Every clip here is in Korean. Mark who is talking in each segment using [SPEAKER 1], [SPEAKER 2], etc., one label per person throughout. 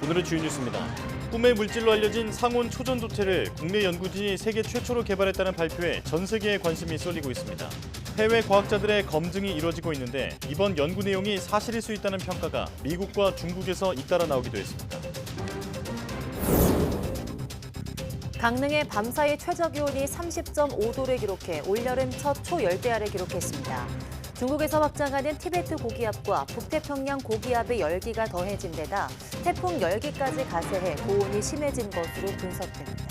[SPEAKER 1] 오늘의 주요 뉴스입니다. 꿈의 물질로 알려진 상온 초전도체를 국내 연구진이 세계 최초로 개발했다는 발표에 전 세계의 관심이 쏠리고 있습니다. 해외 과학자들의 검증이 이루어지고 있는데 이번 연구 내용이 사실일 수 있다는 평가가 미국과 중국에서 잇따라 나오기도 했습니다.
[SPEAKER 2] 강릉의 밤사이 최저기온이 30.5도를 기록해 올여름 첫 초열대야를 기록했습니다. 중국에서 확장하는 티베트 고기압과 북태평양 고기압의 열기가 더해진 데다 태풍 열기까지 가세해 고온이 심해진 것으로 분석됩니다.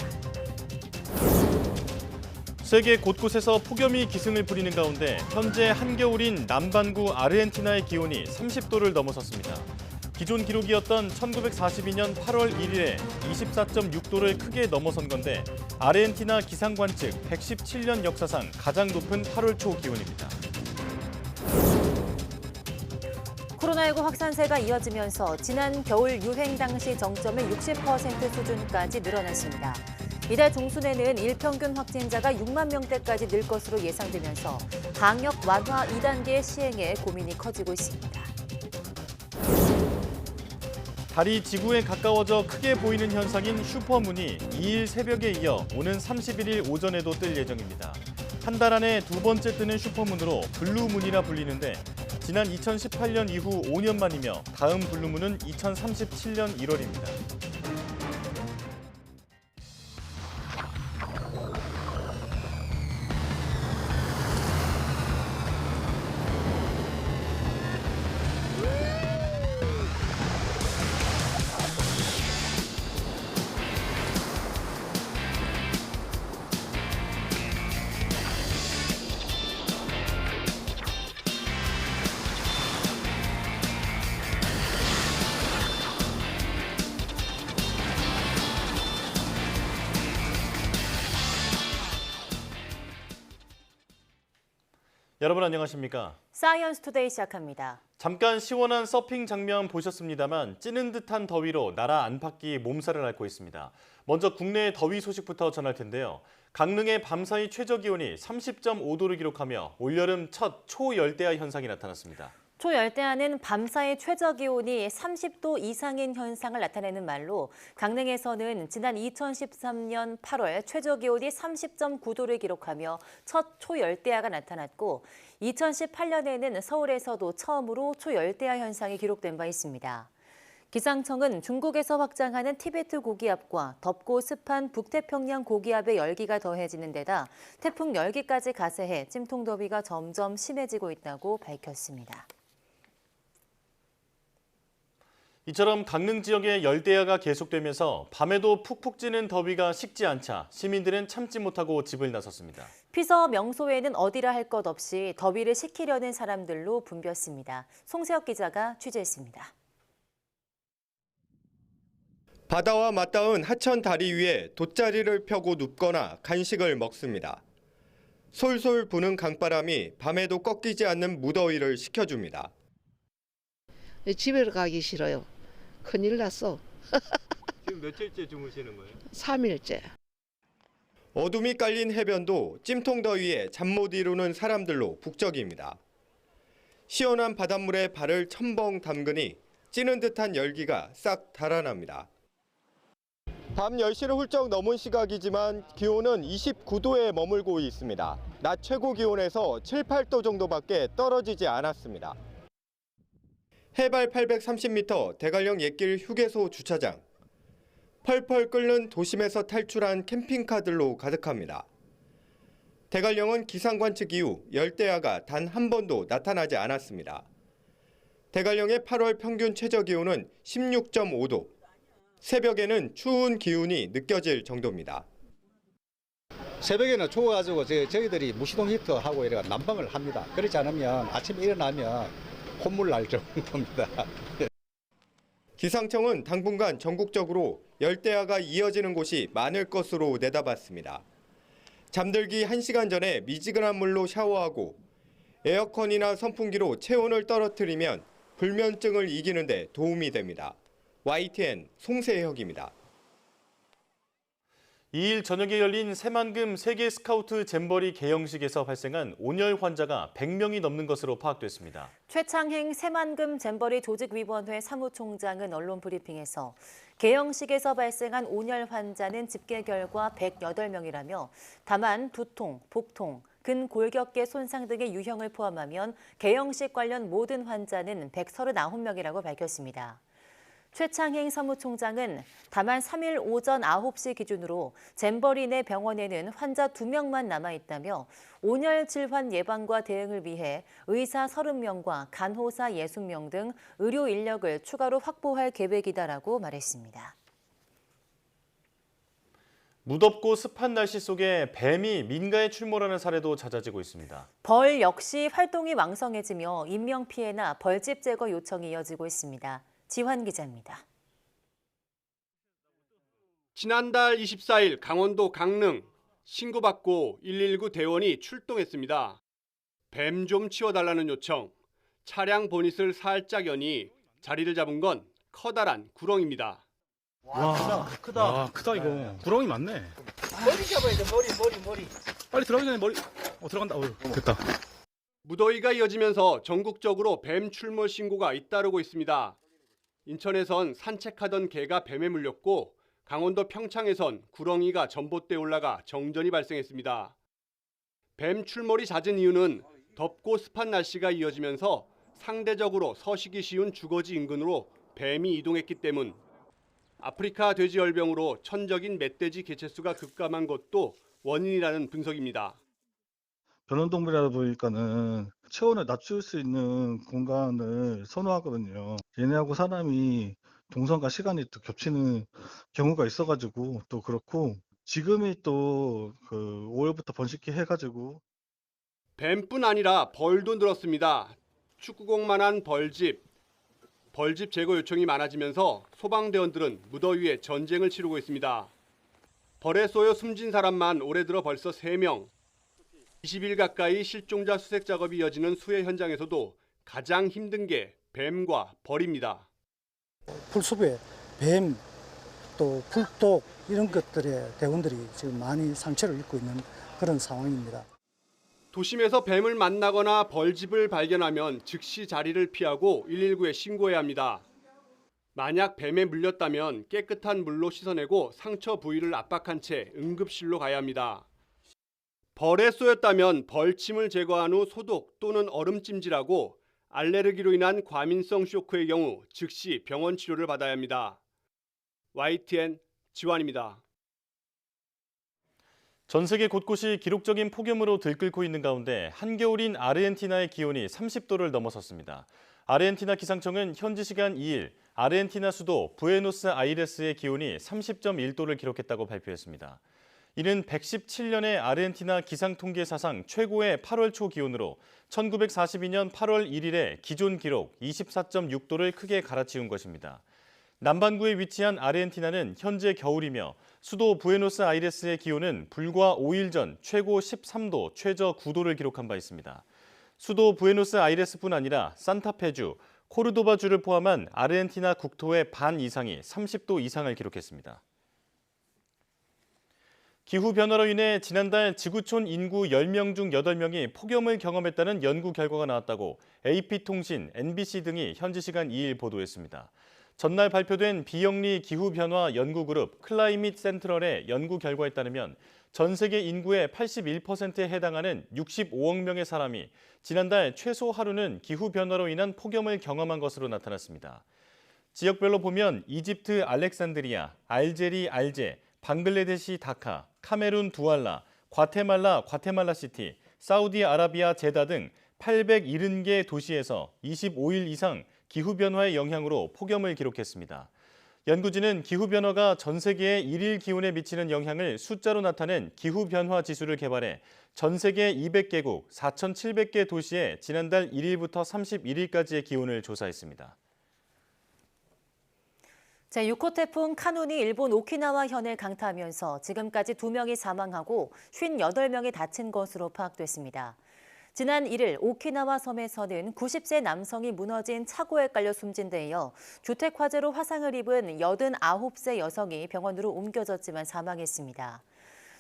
[SPEAKER 1] 세계 곳곳에서 폭염이 기승을 부리는 가운데 현재 한겨울인 남반구 아르헨티나의 기온이 30도를 넘어섰습니다. 기존 기록이었던 1942년 8월 1일에 24.6도를 크게 넘어선 건데 아르헨티나 기상관 측 117년 역사상 가장 높은 8월 초 기온입니다.
[SPEAKER 2] 코로나19 확산세가 이어지면서 지난 겨울 유행 당시 정점의 60% 수준까지 늘어났습니다. 이달 중순에는 일평균 확진자가 6만 명대까지 늘 것으로 예상되면서 방역 완화 2단계 시행에 고민이 커지고 있습니다.
[SPEAKER 1] 달이 지구에 가까워져 크게 보이는 현상인 슈퍼문이 2일 새벽에 이어 오는 31일 오전에도 뜰 예정입니다. 한 달 안에 두 번째 뜨는 슈퍼문으로 블루문이라 불리는데 지난 2018년 이후 5년 만이며 다음 블루문은 2037년 1월입니다. 여러분 안녕하십니까?
[SPEAKER 2] 사이언스 투데이 시작합니다.
[SPEAKER 1] 잠깐 시원한 서핑 장면 보셨습니다만 찌는 듯한 더위로 나라 안팎이 몸살을 앓고 있습니다. 먼저 국내 더위 소식부터 전할 텐데요. 강릉의 밤사이 최저기온이 30.5도를 기록하며 올여름 첫 초열대야 현상이 나타났습니다.
[SPEAKER 2] 초열대야는 밤사이 최저기온이 30도 이상인 현상을 나타내는 말로 강릉에서는 지난 2013년 8월 최저기온이 30.9도를 기록하며 첫 초열대야가 나타났고 2018년에는 서울에서도 처음으로 초열대야 현상이 기록된 바 있습니다. 기상청은 중국에서 확장하는 티베트 고기압과 덥고 습한 북태평양 고기압의 열기가 더해지는 데다 태풍 열기까지 가세해 찜통더위가 점점 심해지고 있다고 밝혔습니다.
[SPEAKER 1] 이처럼 강릉 지역의 열대야가 계속되면서 밤에도 푹푹 찌는 더위가 식지 않자 시민들은 참지 못하고 집을 나섰습니다.
[SPEAKER 2] 피서 명소에는 어디라 할 것 없이 더위를 식히려는 사람들로 붐볐습니다. 송세혁 기자가 취재했습니다.
[SPEAKER 3] 바다와 맞닿은 하천 다리 위에 돗자리를 펴고 눕거나 간식을 먹습니다. 솔솔 부는 강바람이 밤에도 꺾이지 않는 무더위를 식혀줍니다.
[SPEAKER 4] 집에 가기 싫어요. 큰일 났어.
[SPEAKER 3] 지금 며칠째 주무시는 거예요?
[SPEAKER 4] 3일째.
[SPEAKER 3] 어둠이 깔린 해변도 찜통더위에 잠 못 이루는 사람들로 북적입니다. 시원한 바닷물에 발을 첨벙 담그니 찌는 듯한 열기가 싹 달아납니다. 밤 10시를 훌쩍 넘은 시각이지만 기온은 29도에 머물고 있습니다. 낮 최고 기온에서 7, 8도 정도밖에 떨어지지 않았습니다. 해발 830m 대관령 옛길 휴게소 주차장. 펄펄 끓는 도심에서 탈출한 캠핑카들로 가득합니다. 대관령은 기상관 측 이후 열대야가 단 한 번도 나타나지 않았습니다. 대관령의 8월 평균 최저기온은 16.5도. 새벽에는 추운 기운이 느껴질 정도입니다.
[SPEAKER 5] 새벽에는 추워가지고 저희들이 무시동 히터하고 이래 난방을 합니다. 그렇지 않으면 아침에 일어나면 콧물 날 정도입니다.
[SPEAKER 3] 기상청은 당분간 전국적으로 열대야가 이어지는 곳이 많을 것으로 내다봤습니다. 잠들기 1시간 전에 미지근한 물로 샤워하고 에어컨이나 선풍기로 체온을 떨어뜨리면 불면증을 이기는 데 도움이 됩니다. YTN 송세혁입니다.
[SPEAKER 1] 2일 저녁에 열린 새만금 세계 스카우트 잼버리 개영식에서 발생한 온열 환자가 100명이 넘는 것으로 파악됐습니다.
[SPEAKER 2] 최창행 새만금 잼버리 조직위원회 사무총장은 언론 브리핑에서 개영식에서 발생한 온열 환자는 집계 결과 108명이라며 다만 두통, 복통, 근골격계 손상 등의 유형을 포함하면 개영식 관련 모든 환자는 139명이라고 밝혔습니다. 최창행 사무총장은 다만 3일 오전 9시 기준으로 잼버리 내 병원에는 환자 2명만 남아있다며 온열 질환 예방과 대응을 위해 의사 30명과 간호사 60명 등 의료 인력을 추가로 확보할 계획이다라고 말했습니다.
[SPEAKER 1] 무덥고 습한 날씨 속에 뱀이 민가에 출몰하는 사례도 잦아지고 있습니다.
[SPEAKER 2] 벌 역시 활동이 왕성해지며 인명피해나 벌집 제거 요청이 이어지고 있습니다. 지환 기자입니다.
[SPEAKER 6] 지난달 24일 강원도 강릉 신고받고 119 대원이 출동했습니다. 뱀 좀 치워달라는 요청. 차량 보닛을 살짝 여니 자리를 잡은 건 커다란 구렁입니다.
[SPEAKER 7] 와, 크다. 와, 크다 이거. 구렁이 많네.
[SPEAKER 8] 머리 잡아야 돼. 머리.
[SPEAKER 7] 빨리 들어가기 전에 머리. 들어간다. 됐다.
[SPEAKER 6] 무더위가 이어지면서 전국적으로 뱀 출몰 신고가 잇따르고 있습니다. 인천에선 산책하던 개가 뱀에 물렸고 강원도 평창에선 구렁이가 전봇대에 올라가 정전이 발생했습니다. 뱀 출몰이 잦은 이유는 덥고 습한 날씨가 이어지면서 상대적으로 서식이 쉬운 주거지 인근으로 뱀이 이동했기 때문. 아프리카 돼지열병으로 천적인 멧돼지 개체수가 급감한 것도 원인이라는 분석입니다.
[SPEAKER 7] 변온동물이다 보니까는 체온을 낮출 수 있는 공간을 선호하거든요. 얘네하고 사람이 동선과 시간이 또 겹치는 경우가 있어가지고 또 그렇고 지금이 또 그 5월부터 번식기 해가지고
[SPEAKER 6] 뱀뿐 아니라 벌도 늘었습니다. 축구공만한 벌집 제거 요청이 많아지면서 소방대원들은 무더위에 전쟁을 치르고 있습니다. 벌에 쏘여 숨진 사람만 올해 들어 벌써 3명. 20일 가까이 실종자 수색 작업이 이어지는 수해 현장에서도 가장 힘든 게 뱀과 벌입니다.
[SPEAKER 9] 풀숲에 뱀, 또 풀독 이런 것들의 대원들이 지금 많이 상처를 입고 있는 그런 상황입니다.
[SPEAKER 6] 도심에서 뱀을 만나거나 벌집을 발견하면 즉시 자리를 피하고 119에 신고해야 합니다. 만약 뱀에 물렸다면 깨끗한 물로 씻어내고 상처 부위를 압박한 채 응급실로 가야 합니다. 벌에 쏘였다면 벌침을 제거한 후 소독 또는 얼음찜질하고 알레르기로 인한 과민성 쇼크의 경우 즉시 병원 치료를 받아야 합니다. YTN 지환입니다.
[SPEAKER 1] 전 세계 곳곳이 기록적인 폭염으로 들끓고 있는 가운데 한겨울인 아르헨티나의 기온이 30도를 넘어섰습니다. 아르헨티나 기상청은 현지 시간 2일 아르헨티나 수도 부에노스아이레스의 기온이 30.1도를 기록했다고 발표했습니다. 이는 117년의 아르헨티나 기상통계 사상 최고의 8월 초 기온으로 1942년 8월 1일의 기존 기록 24.6도를 크게 갈아치운 것입니다. 남반구에 위치한 아르헨티나는 현재 겨울이며 수도 부에노스아이레스의 기온은 불과 5일 전 최고 13도, 최저 9도를 기록한 바 있습니다. 수도 부에노스아이레스뿐 아니라 산타페주, 코르도바주를 포함한 아르헨티나 국토의 반 이상이 30도 이상을 기록했습니다. 기후변화로 인해 지난달 지구촌 인구 10명 중 8명이 폭염을 경험했다는 연구 결과가 나왔다고 AP통신, NBC 등이 현지 시간 2일 보도했습니다. 전날 발표된 비영리 기후변화 연구그룹 클라이밋 센트럴의 연구 결과에 따르면 전 세계 인구의 81%에 해당하는 65억 명의 사람이 지난달 최소 하루는 기후변화로 인한 폭염을 경험한 것으로 나타났습니다. 지역별로 보면 이집트 알렉산드리아, 알제리 알제, 방글라데시 다카, 카메룬 두알라, 과테말라 과테말라시티, 사우디아라비아 제다 등 870개 도시에서 25일 이상 기후변화의 영향으로 폭염을 기록했습니다. 연구진은 기후변화가 전 세계의 일일 기온에 미치는 영향을 숫자로 나타낸 기후변화 지수를 개발해 전 세계 200개국 4,700개 도시의 지난달 1일부터 31일까지의 기온을 조사했습니다.
[SPEAKER 2] 제6호 태풍 카눈이 일본 오키나와 현을 강타하면서 지금까지 2명이 사망하고 58명이 다친 것으로 파악됐습니다. 지난 1일 오키나와 섬에서는 90세 남성이 무너진 차고에 깔려 숨진 데 이어 주택 화재로 화상을 입은 89세 여성이 병원으로 옮겨졌지만 사망했습니다.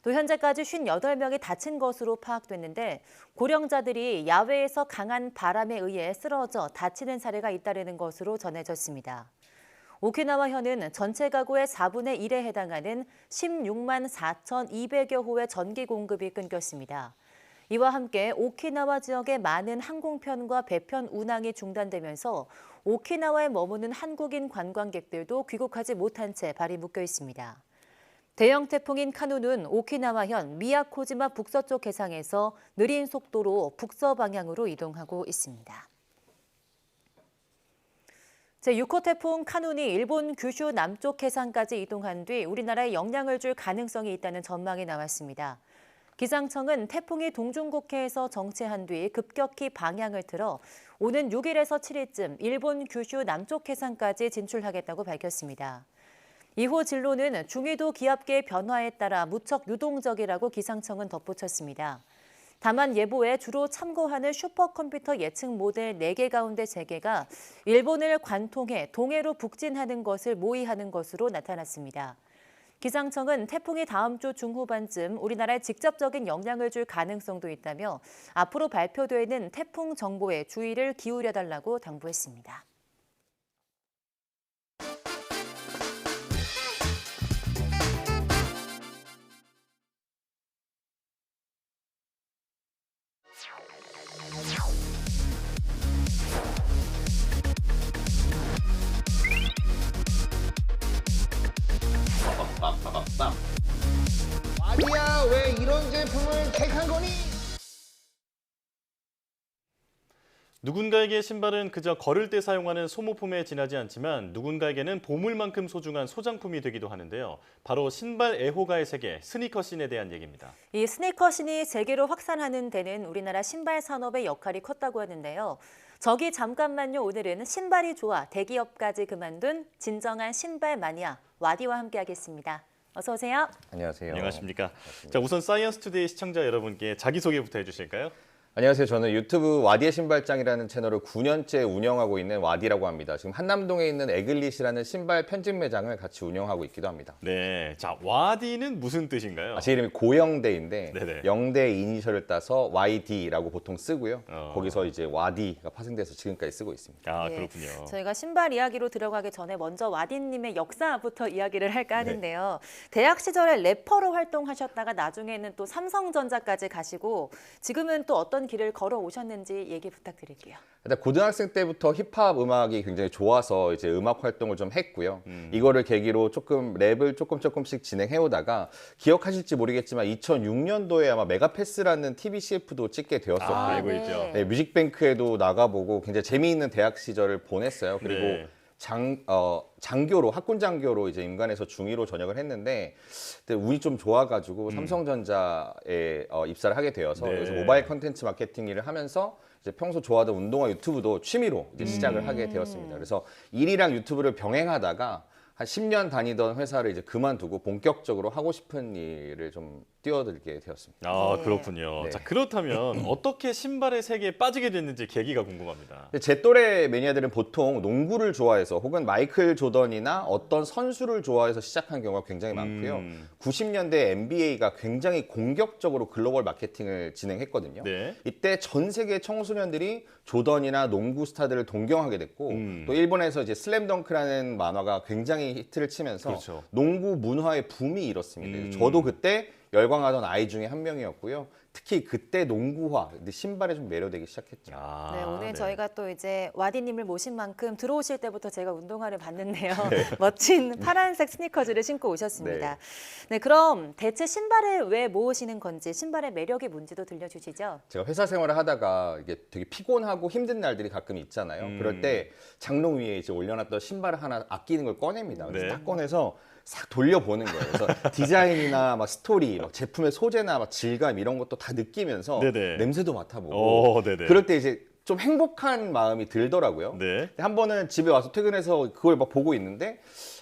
[SPEAKER 2] 또 현재까지 58명이 다친 것으로 파악됐는데 고령자들이 야외에서 강한 바람에 의해 쓰러져 다치는 사례가 잇따르는 것으로 전해졌습니다. 오키나와현은 전체 가구의 4분의 1에 해당하는 16만 4,200여 호의 전기 공급이 끊겼습니다. 이와 함께 오키나와 지역의 많은 항공편과 배편 운항이 중단되면서 오키나와에 머무는 한국인 관광객들도 귀국하지 못한 채 발이 묶여 있습니다. 대형 태풍인 카누는 오키나와현 미야코지마 북서쪽 해상에서 느린 속도로 북서 방향으로 이동하고 있습니다. 제6호 태풍 카눈이 일본 규슈 남쪽 해상까지 이동한 뒤 우리나라에 영향을 줄 가능성이 있다는 전망이 나왔습니다. 기상청은 태풍이 동중국해에서 정체한 뒤 급격히 방향을 틀어 오는 6일에서 7일쯤 일본 규슈 남쪽 해상까지 진출하겠다고 밝혔습니다. 2호 진로는 중위도 기압계의 변화에 따라 무척 유동적이라고 기상청은 덧붙였습니다. 다만 예보에 주로 참고하는 슈퍼컴퓨터 예측 모델 4개 가운데 3개가 일본을 관통해 동해로 북진하는 것을 모의하는 것으로 나타났습니다. 기상청은 태풍이 다음 주 중후반쯤 우리나라에 직접적인 영향을 줄 가능성도 있다며 앞으로 발표되는 태풍 정보에 주의를 기울여달라고 당부했습니다.
[SPEAKER 8] 아니야, 왜 이런 제품을 택한 거니?
[SPEAKER 1] 누군가에게 신발은 그저 걸을 때 사용하는 소모품에 지나지 않지만 누군가에게는 보물만큼 소중한 소장품이 되기도 하는데요. 바로 신발 애호가의 세계, 스니커씬에 대한 얘기입니다.
[SPEAKER 2] 이 스니커씬이 세계로 확산하는 데는 우리나라 신발 산업의 역할이 컸다고 하는데요. 저기 잠깐만요. 오늘은 신발이 좋아 대기업까지 그만둔 진정한 신발 마니아 와디와 함께하겠습니다. 어서 오세요.
[SPEAKER 10] 안녕하세요.
[SPEAKER 1] 안녕하십니까. 자, 우선 사이언스 투데이 시청자 여러분께 자기소개부터 해주실까요?
[SPEAKER 10] 안녕하세요. 저는 유튜브 와디의 신발장이라는 채널을 9년째 운영하고 있는 와디라고 합니다. 지금 한남동에 있는 에글릿이라는 신발 편집 매장을 같이 운영하고 있기도 합니다.
[SPEAKER 1] 네, 자 와디는 무슨 뜻인가요?
[SPEAKER 10] 제 이름이 고영대인데
[SPEAKER 1] 네네.
[SPEAKER 10] 영대 이니셜을 따서 YD라고 보통 쓰고요.
[SPEAKER 1] 어.
[SPEAKER 10] 거기서 이제 와디가 파생돼서 지금까지 쓰고 있습니다.
[SPEAKER 1] 아,
[SPEAKER 2] 예,
[SPEAKER 1] 그렇군요.
[SPEAKER 2] 저희가 신발 이야기로 들어가기 전에 먼저 와디님의 역사부터 이야기를 할까 하는데요. 대학 시절에 래퍼로 활동하셨다가 나중에는 또 삼성전자까지 가시고 지금은 또 어떤 길을 걸어오셨는지 얘기 부탁드릴게요.
[SPEAKER 10] 일단 고등학생 때부터 힙합 음악이 굉장히 좋아서 이제 음악 활동을 좀 했고요. 이거를 계기로 조금 랩을 조금씩 진행해 오다가 기억하실지 모르겠지만 2006년도에 아마 메가패스라는 TV CF도 찍게 되었었고요.
[SPEAKER 1] 알고
[SPEAKER 2] 네.
[SPEAKER 1] 있죠.
[SPEAKER 10] 네, 뮤직뱅크에도 나가보고 굉장히 재미있는 대학 시절을 보냈어요. 그리고
[SPEAKER 1] 네.
[SPEAKER 10] 장교로 학군 장교로 이제 임관에서 중위로 전역을 했는데 그때 운이 좀 좋아가지고 삼성전자에 입사를 하게 되어서
[SPEAKER 1] 네.
[SPEAKER 10] 여기서 모바일 컨텐츠 마케팅 일을 하면서 이제 평소 좋아하던 운동화 유튜브도 취미로 이제 시작을 하게 되었습니다. 그래서 일이랑 유튜브를 병행하다가 한 10년 다니던 회사를 이제 그만두고 본격적으로 하고 싶은 일을 좀 뛰어들게 되었습니다.
[SPEAKER 1] 아,
[SPEAKER 2] 네.
[SPEAKER 1] 그렇군요.
[SPEAKER 10] 네.
[SPEAKER 1] 자, 그렇다면 어떻게 신발의 세계에 빠지게 됐는지 계기가 궁금합니다.
[SPEAKER 10] 근데 제 또래 매니아들은 보통 농구를 좋아해서 혹은 마이클 조던이나 어떤 선수를 좋아해서 시작한 경우가 굉장히 많고요. 90년대 NBA가 굉장히 공격적으로 글로벌 마케팅을 진행했거든요.
[SPEAKER 1] 네.
[SPEAKER 10] 이때 전 세계 청소년들이 조던이나 농구 스타들을 동경하게 됐고 또 일본에서 이제 슬램덩크라는 만화가 굉장히 히트를 치면서
[SPEAKER 1] 그렇죠.
[SPEAKER 10] 농구 문화의 붐이 일었습니다. 저도 그때 열광하던 아이 중에 한 명이었고요. 특히 그때 농구화, 근데 신발에 좀 매료되기 시작했죠.
[SPEAKER 1] 아,
[SPEAKER 2] 네, 오늘
[SPEAKER 1] 네.
[SPEAKER 2] 저희가 또 이제 와디님을 모신 만큼 들어오실 때부터 제가 운동화를 봤는데요. 멋진 파란색 스니커즈를 신고 오셨습니다. 네, 그럼 대체 신발을 왜 모으시는 건지, 신발의 매력이 뭔지도 들려주시죠.
[SPEAKER 10] 제가 회사 생활을 하다가 이게 되게 피곤하고 힘든 날들이 가끔 있잖아요. 그럴 때 장롱 위에 이제 올려놨던 신발을 하나 아끼는 걸 꺼냅니다. 그래서
[SPEAKER 1] 네.
[SPEAKER 10] 딱 꺼내서 싹 돌려보는 거예요. 그래서 디자인이나 막 스토리, 막 제품의 소재나 막 질감 이런 것도 다 느끼면서
[SPEAKER 1] 네네.
[SPEAKER 10] 냄새도 맡아보고
[SPEAKER 1] 네네.
[SPEAKER 10] 그럴 때 이제 좀 행복한 마음이 들더라고요.
[SPEAKER 1] 네.
[SPEAKER 10] 한 번은 집에 와서 퇴근해서 그걸 막 보고 있는데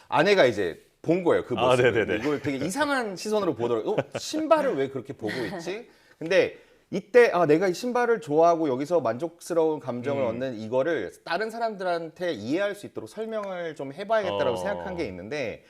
[SPEAKER 10] 아내가 이제 본 거예요. 그 모습을.
[SPEAKER 1] 네네네.
[SPEAKER 10] 이걸 되게 이상한 시선으로 보더라고요. 신발을 왜 그렇게 보고 있지? 근데 이때 내가 이 신발을 좋아하고 여기서 만족스러운 감정을
[SPEAKER 1] 음.
[SPEAKER 10] 얻는 이거를 다른 사람들한테 이해할 수 있도록 설명을 좀 해봐야겠다라고 생각한 게 있는데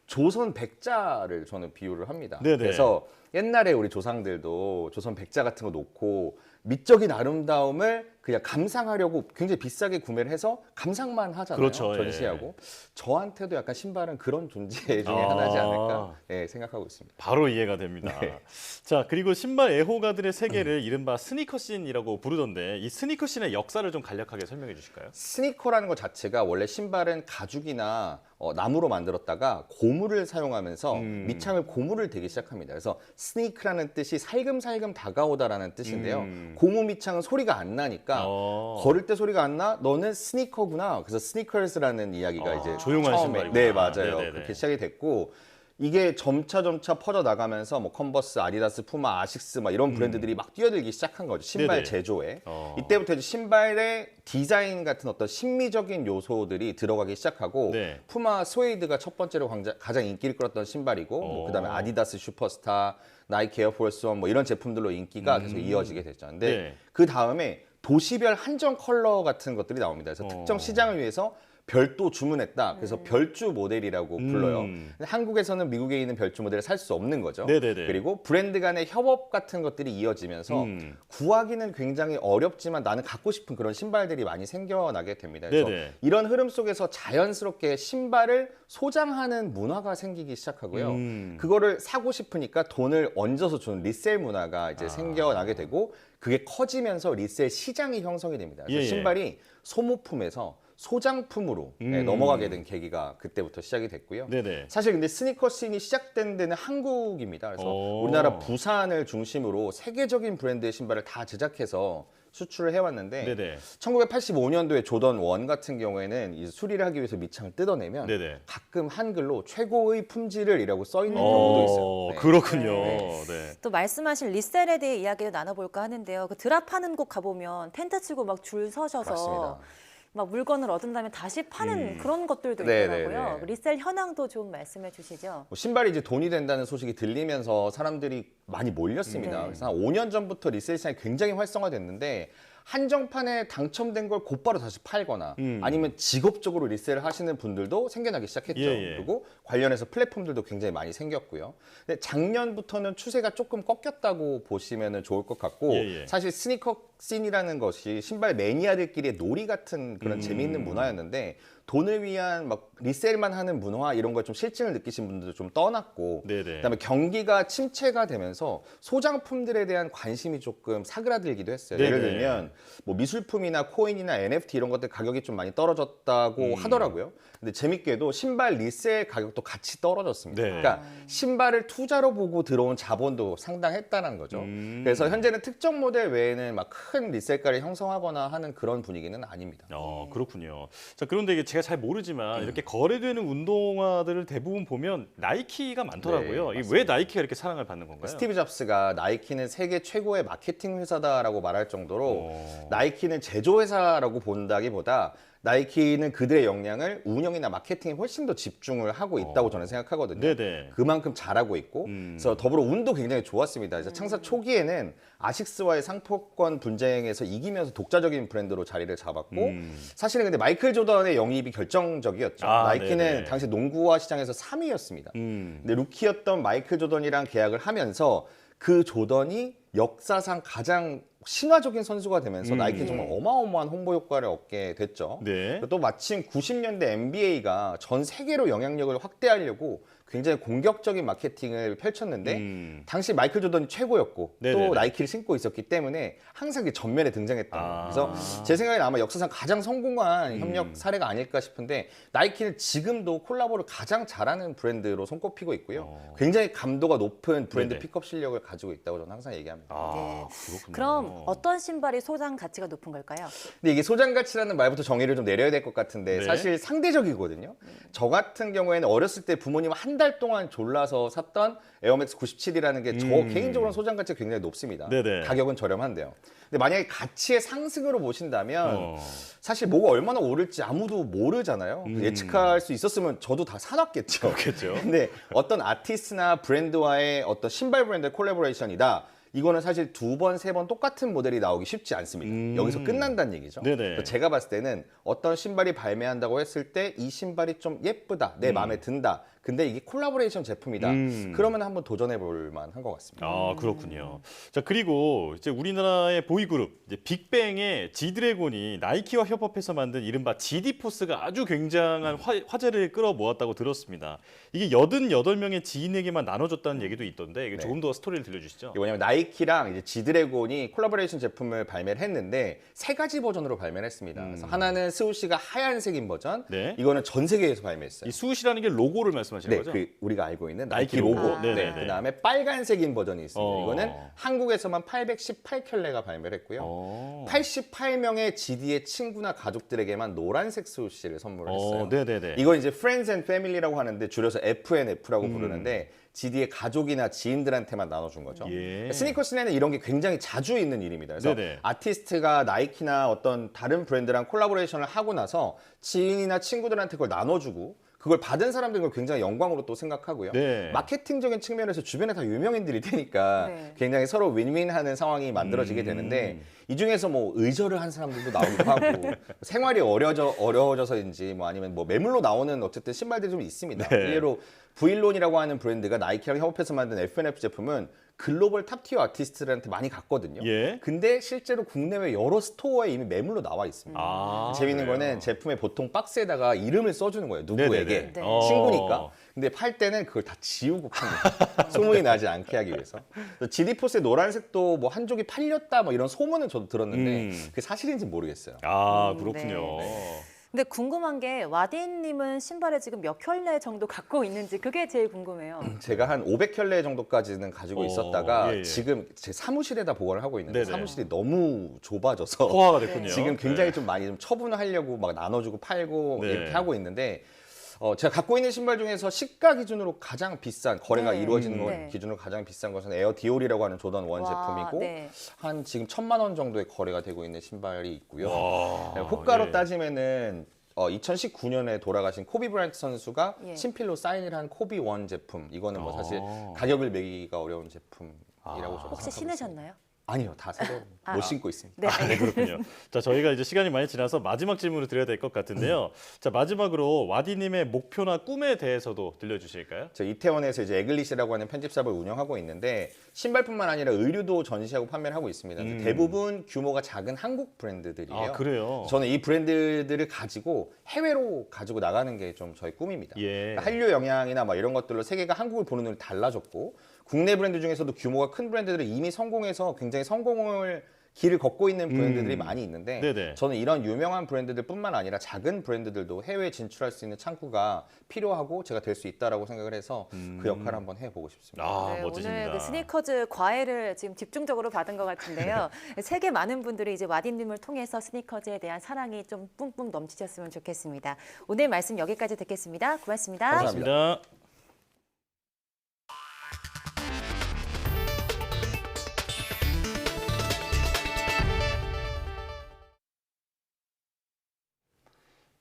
[SPEAKER 10] 조선 백자를 저는 비유를 합니다.
[SPEAKER 1] 네네.
[SPEAKER 10] 그래서 옛날에 우리 조상들도 조선 백자 같은 거 놓고 미적인 아름다움을 그냥 감상하려고 굉장히 비싸게 구매를 해서 감상만 하잖아요.
[SPEAKER 1] 그렇죠,
[SPEAKER 10] 전시하고. 저한테도 약간 신발은 그런 존재 중에 하나지 않을까 생각하고 있습니다.
[SPEAKER 1] 바로 이해가 됩니다.
[SPEAKER 10] 네.
[SPEAKER 1] 자, 그리고 신발 애호가들의 세계를 이른바 스니커씬이라고 부르던데 이 스니커씬의 역사를 좀 간략하게 설명해 주실까요?
[SPEAKER 10] 스니커라는 것 자체가 원래 신발은 가죽이나 나무로 만들었다가 고무를 사용하면서 밑창을 고무를 대기 시작합니다. 그래서 스니크라는 뜻이 살금살금 다가오다라는 뜻인데요. 고무 밑창은 소리가 안 나니까 걸을 때 소리가 안 나? 너는 스니커구나. 그래서 스니커스라는 이야기가 이제
[SPEAKER 1] 조용한
[SPEAKER 10] 처음에
[SPEAKER 1] 신발이구나.
[SPEAKER 10] 네, 맞아요.
[SPEAKER 1] 네네네.
[SPEAKER 10] 그렇게 시작이 됐고 이게 점차 퍼져 나가면서 뭐 컨버스, 아디다스, 푸마, 아식스 막 이런 브랜드들이 막 뛰어들기 시작한 거죠. 신발
[SPEAKER 1] 네네.
[SPEAKER 10] 제조에. 이때부터 이제 신발의 디자인 같은 어떤 심미적인 요소들이 들어가기 시작하고
[SPEAKER 1] 네.
[SPEAKER 10] 푸마, 스웨이드가 첫 번째로 가장 인기를 끌었던 신발이고 뭐 그다음에 아디다스 슈퍼스타, 나이키 에어포스 원 뭐 이런 제품들로 인기가 계속 이어지게 됐죠. 근데
[SPEAKER 1] 네.
[SPEAKER 10] 그 다음에 도시별 한정 컬러 같은 것들이 나옵니다. 그래서 특정 시장을 위해서 별도 주문했다. 그래서 별주 모델이라고 불러요. 근데 한국에서는 미국에 있는 별주 모델을 살 수 없는 거죠.
[SPEAKER 1] 네네네.
[SPEAKER 10] 그리고 브랜드 간의 협업 같은 것들이 이어지면서 구하기는 굉장히 어렵지만 나는 갖고 싶은 그런 신발들이 많이 생겨나게 됩니다. 그래서
[SPEAKER 1] 네네.
[SPEAKER 10] 이런 흐름 속에서 자연스럽게 신발을 소장하는 문화가 생기기 시작하고요. 그거를 사고 싶으니까 돈을 얹어서 주는 리셀 문화가 이제 생겨나게 되고 그게 커지면서 리셀 시장이 형성이 됩니다. 그래서
[SPEAKER 1] 예, 예.
[SPEAKER 10] 신발이 소모품에서 소장품으로 넘어가게 된 계기가 그때부터 시작이 됐고요.
[SPEAKER 1] 네네.
[SPEAKER 10] 사실 근데 스니커 씬이 시작된 데는 한국입니다. 그래서 우리나라 부산을 중심으로 세계적인 브랜드의 신발을 다 제작해서 수출을 해왔는데
[SPEAKER 1] 네네.
[SPEAKER 10] 1985년도에 조던 1 같은 경우에는 이 수리를 하기 위해서 밑창을 뜯어내면
[SPEAKER 1] 네네.
[SPEAKER 10] 가끔 한글로 최고의 품질을이라고 써 있는 경우도 있어요. 네.
[SPEAKER 1] 그렇군요.
[SPEAKER 2] 네.
[SPEAKER 1] 네.
[SPEAKER 2] 또 말씀하신 리셀에 대해 이야기도 나눠볼까 하는데요. 그 드랍하는 곳 가보면 텐트 치고 막 줄 서셔서
[SPEAKER 10] 맞습니다.
[SPEAKER 2] 막 물건을 얻은 다음에 다시 파는 그런 것들도
[SPEAKER 10] 네네네.
[SPEAKER 2] 있더라고요. 리셀 현황도 좀 말씀해 주시죠.
[SPEAKER 10] 뭐 신발이 이제 돈이 된다는 소식이 들리면서 사람들이 많이 몰렸습니다.
[SPEAKER 2] 네.
[SPEAKER 10] 그래서 한 5년 전부터 리셀 시장이 굉장히 활성화됐는데 한정판에 당첨된 걸 곧바로 다시 팔거나 아니면 직업적으로 리셀을 하시는 분들도 생겨나기 시작했죠.
[SPEAKER 1] 예, 예.
[SPEAKER 10] 그리고 관련해서 플랫폼들도 굉장히 많이 생겼고요. 근데 작년부터는 추세가 조금 꺾였다고 보시면 좋을 것 같고
[SPEAKER 1] 예, 예.
[SPEAKER 10] 사실 스니커 씬이라는 것이 신발 매니아들끼리의 놀이 같은 그런 재미있는 문화였는데 돈을 위한 막 리셀만 하는 문화 이런 걸 좀 실증을 느끼신 분들도 좀 떠났고
[SPEAKER 1] 네네.
[SPEAKER 10] 그다음에 경기가 침체가 되면서 소장품들에 대한 관심이 조금 사그라들기도 했어요.
[SPEAKER 1] 네네.
[SPEAKER 10] 예를 들면 뭐 미술품이나 코인이나 NFT 이런 것들 가격이 좀 많이 떨어졌다고 하더라고요. 근데 재밌게도 신발 리셀 가격도 같이 떨어졌습니다.
[SPEAKER 1] 네.
[SPEAKER 10] 그러니까 신발을 투자로 보고 들어온 자본도 상당했다는 거죠. 그래서 현재는 특정 모델 외에는 막 큰 리셀가를 형성하거나 하는 그런 분위기는 아닙니다.
[SPEAKER 1] 그렇군요. 자, 그런데 이게 제가 잘 모르지만 이렇게 거래되는 운동화들을 대부분 보면 나이키가 많더라고요.
[SPEAKER 10] 네,
[SPEAKER 1] 이게 왜 나이키가 이렇게 사랑을 받는 건가요?
[SPEAKER 10] 스티브 잡스가 나이키는 세계 최고의 마케팅 회사다라고 말할 정도로 나이키는 제조 회사라고 본다기보다 나이키는 그들의 역량을 운영이나 마케팅에 훨씬 더 집중을 하고 있다고 저는 생각하거든요.
[SPEAKER 1] 네네.
[SPEAKER 10] 그만큼 잘하고 있고 그래서 더불어 운도 굉장히 좋았습니다. 그래서 창사 초기에는 아식스와의 상표권 분쟁에서 이기면서 독자적인 브랜드로 자리를 잡았고 사실은 근데 마이클 조던의 영입이 결정적이었죠. 나이키는
[SPEAKER 1] 네네.
[SPEAKER 10] 당시 농구화 시장에서 3위였습니다. 근데 루키였던 마이클 조던이랑 계약을 하면서 그 조던이 역사상 가장 신화적인 선수가 되면서 나이키는 정말 어마어마한 홍보 효과를 얻게 됐죠.
[SPEAKER 1] 네.
[SPEAKER 10] 또 마침 90년대 NBA가 전 세계로 영향력을 확대하려고 굉장히 공격적인 마케팅을 펼쳤는데 당시 마이클 조던이 최고였고
[SPEAKER 1] 네네네.
[SPEAKER 10] 또 나이키를 신고 있었기 때문에 항상 그 전면에 등장했던 거예요. 그래서 제 생각에는 아마 역사상 가장 성공한 협력 사례가 아닐까 싶은데 나이키는 지금도 콜라보를 가장 잘하는 브랜드로 손꼽히고 있고요. 굉장히 감도가 높은 브랜드
[SPEAKER 1] 네네.
[SPEAKER 10] 픽업 실력을 가지고 있다고 저는 항상 얘기합니다.
[SPEAKER 2] 네.
[SPEAKER 1] 그렇군요.
[SPEAKER 2] 그럼 어떤 신발이 소장 가치가 높은 걸까요?
[SPEAKER 10] 근데 이게 소장 가치라는 말부터 정의를 좀 내려야 될 것 같은데
[SPEAKER 1] 네.
[SPEAKER 10] 사실 상대적이거든요. 저 같은 경우에는 어렸을 때 부모님 한 달 동안 졸라서 샀던 에어맥스 97이라는 게 저 개인적으로는 소장 가치가 굉장히 높습니다.
[SPEAKER 1] 네네.
[SPEAKER 10] 가격은 저렴한데요. 근데 만약에 가치의 상승으로 보신다면 사실 뭐가 얼마나 오를지 아무도 모르잖아요. 예측할 수 있었으면 저도 다 사놨겠죠.
[SPEAKER 1] 그렇겠죠.
[SPEAKER 10] 근데 어떤 아티스트나 브랜드와의 어떤 신발 브랜드의 콜라보레이션이다. 이거는 사실 2번, 3번 똑같은 모델이 나오기 쉽지 않습니다. 여기서 끝난다는 얘기죠.
[SPEAKER 1] 네네.
[SPEAKER 10] 그래서 제가 봤을 때는 어떤 신발이 발매한다고 했을 때 이 신발이 좀 예쁘다, 내 마음에 든다. 근데 이게 콜라보레이션 제품이다. 그러면 한번 도전해 볼 만한 것 같습니다.
[SPEAKER 1] 아, 그렇군요. 자, 그리고 이제 우리나라의 보이그룹 이제 빅뱅의 지드래곤이 나이키와 협업해서 만든 이른바 GD포스가 아주 굉장한 화제를 끌어모았다고 들었습니다. 이게 88명의 지인에게만 나눠줬다는 얘기도 있던데 이게
[SPEAKER 10] 네.
[SPEAKER 1] 조금 더 스토리를 들려주시죠.
[SPEAKER 10] 뭐냐면 나이키랑 이제 지드래곤이 콜라보레이션 제품을 발매를 했는데 3가지 버전으로 발매를 했습니다. 그래서 하나는 스우시가 하얀색인 버전,
[SPEAKER 1] 네.
[SPEAKER 10] 이거는 전 세계에서 발매했어요.
[SPEAKER 1] 이 수우시라는 게 로고를 말씀하시는
[SPEAKER 10] 네,
[SPEAKER 1] 거죠?
[SPEAKER 10] 그 우리가 알고 있는
[SPEAKER 1] 나이키
[SPEAKER 10] 나이키 로고.
[SPEAKER 1] 로고. 네네네.
[SPEAKER 10] 그다음에 빨간색인 버전이 있습니다.
[SPEAKER 1] 어.
[SPEAKER 10] 이거는 한국에서만 818켤레가 발매를 했고요. 88명의 GD의 친구나 가족들에게만 노란색 스우시를 선물을 했어요.
[SPEAKER 1] 네네네.
[SPEAKER 10] 이건 이제 Friends and Family라고 하는데 줄여서 FNF라고 부르는데 GD의 가족이나 지인들한테만 나눠준 거죠.
[SPEAKER 1] 예.
[SPEAKER 10] 스니커스에는 이런 게 굉장히 자주 있는 일입니다. 그래서
[SPEAKER 1] 네네.
[SPEAKER 10] 아티스트가 나이키나 어떤 다른 브랜드랑 콜라보레이션을 하고 나서 지인이나 친구들한테 그걸 나눠주고 그걸 받은 사람들은 그걸 굉장히 영광으로 또 생각하고요.
[SPEAKER 1] 네.
[SPEAKER 10] 마케팅적인 측면에서 주변에 다 유명인들이 되니까
[SPEAKER 2] 네.
[SPEAKER 10] 굉장히 서로 윈윈하는 상황이 만들어지게 되는데 이 중에서 뭐 의절을 한 사람들도 나오기도 하고 생활이 어려워져서인지 뭐 아니면 뭐 매물로 나오는 어쨌든 신발들이 좀 있습니다.
[SPEAKER 1] 네.
[SPEAKER 10] 예로 브일론이라고 하는 브랜드가 나이키랑 협업해서 만든 FNF 제품은 글로벌 탑티어 아티스트들한테 많이 갔거든요.
[SPEAKER 1] 예.
[SPEAKER 10] 근데 실제로 국내외 여러 스토어에 이미 매물로 나와 있습니다.
[SPEAKER 1] 아,
[SPEAKER 10] 재밌는
[SPEAKER 1] 그래요?
[SPEAKER 10] 거는 제품의 보통 박스에다가 이름을 써주는 거예요. 누구에게.
[SPEAKER 1] 네네네.
[SPEAKER 2] 네.
[SPEAKER 10] 친구니까. 근데 팔 때는 그걸 다 지우고 팝니다. 소문이 나지 않게 하기 위해서. GD포스의 노란색도 뭐 한 족이 팔렸다 뭐 이런 소문은 저도 들었는데 그게 사실인지 모르겠어요.
[SPEAKER 1] 아, 그렇군요.
[SPEAKER 2] 근데 궁금한 게 와디님은 신발을 지금 몇 켤레 정도 갖고 있는지 그게 제일 궁금해요.
[SPEAKER 10] 제가 한 500켤레 정도까지는 가지고 있었다가
[SPEAKER 1] 예, 예.
[SPEAKER 10] 지금 제 사무실에다 보관을 하고 있는데
[SPEAKER 1] 네네.
[SPEAKER 10] 사무실이 너무 좁아져서
[SPEAKER 1] 포화가 됐군요.
[SPEAKER 10] 지금 굉장히
[SPEAKER 1] 네.
[SPEAKER 10] 좀 많이 좀 처분을 하려고 막 나눠주고 팔고
[SPEAKER 1] 네.
[SPEAKER 10] 이렇게 하고 있는데 제가 갖고 있는 신발 중에서 시가 기준으로 가장 비싼 거래가
[SPEAKER 2] 네.
[SPEAKER 10] 이루어지는 것
[SPEAKER 2] 네.
[SPEAKER 10] 기준으로 가장 비싼 것은 에어 디올이라고 하는 조던 1
[SPEAKER 2] 와,
[SPEAKER 10] 제품이고
[SPEAKER 2] 네.
[SPEAKER 10] 한 지금 1,000만 원 정도의 거래가 되고 있는 신발이 있고요.
[SPEAKER 1] 와,
[SPEAKER 10] 호가로
[SPEAKER 1] 예.
[SPEAKER 10] 따지면은 2019년에 돌아가신 코비 브라이언트 선수가
[SPEAKER 2] 예.
[SPEAKER 10] 친필로 사인을 한 코비 1 제품. 이거는 뭐 사실
[SPEAKER 1] 아.
[SPEAKER 10] 가격을 매기기가 어려운 제품이라고 저는
[SPEAKER 2] 혹시
[SPEAKER 10] 생각하고
[SPEAKER 2] 신으셨나요?
[SPEAKER 10] 있습니다. 아니요, 다 새로 못 신고 있습니다.
[SPEAKER 2] 네.
[SPEAKER 1] 네, 그렇군요. 자, 저희가 이제 시간이 많이 지나서 마지막 질문을 드려야 될 것 같은데요. 자, 마지막으로 와디님의 목표나 꿈에 대해서도 들려주실까요?
[SPEAKER 10] 저 이태원에서 이제 에글리시라고 하는 편집샵을 운영하고 있는데 신발뿐만 아니라 의류도 전시하고 판매를 하고 있습니다. 대부분 규모가 작은 한국 브랜드들이에요.
[SPEAKER 1] 아, 그래요?
[SPEAKER 10] 저는 이 브랜드들을 가지고 해외로 가지고 나가는 게 좀 저희 꿈입니다.
[SPEAKER 1] 예.
[SPEAKER 10] 한류 영향이나 막 이런 것들로 세계가 한국을 보는 눈이 달라졌고 국내 브랜드 중에서도 규모가 큰 브랜드들이 이미 성공해서 굉장히 성공을 길을 걷고 있는 브랜드들이 많이 있는데
[SPEAKER 1] 네네.
[SPEAKER 10] 저는 이런 유명한 브랜드들뿐만 아니라 작은 브랜드들도 해외에 진출할 수 있는 창구가 필요하고 제가 될 수 있다라고 생각을 해서 그 역할을 한번 해보고 싶습니다.
[SPEAKER 1] 아,
[SPEAKER 2] 네,
[SPEAKER 1] 멋지십니다.
[SPEAKER 2] 오늘 그 스니커즈 과외를 지금 집중적으로 받은 것 같은데요. 세계 많은 분들이 이제 와디님을 통해서 스니커즈에 대한 사랑이 좀 뿜뿜 넘치셨으면 좋겠습니다. 오늘 말씀 여기까지 듣겠습니다. 고맙습니다.
[SPEAKER 10] 감사합니다.
[SPEAKER 1] 고맙습니다.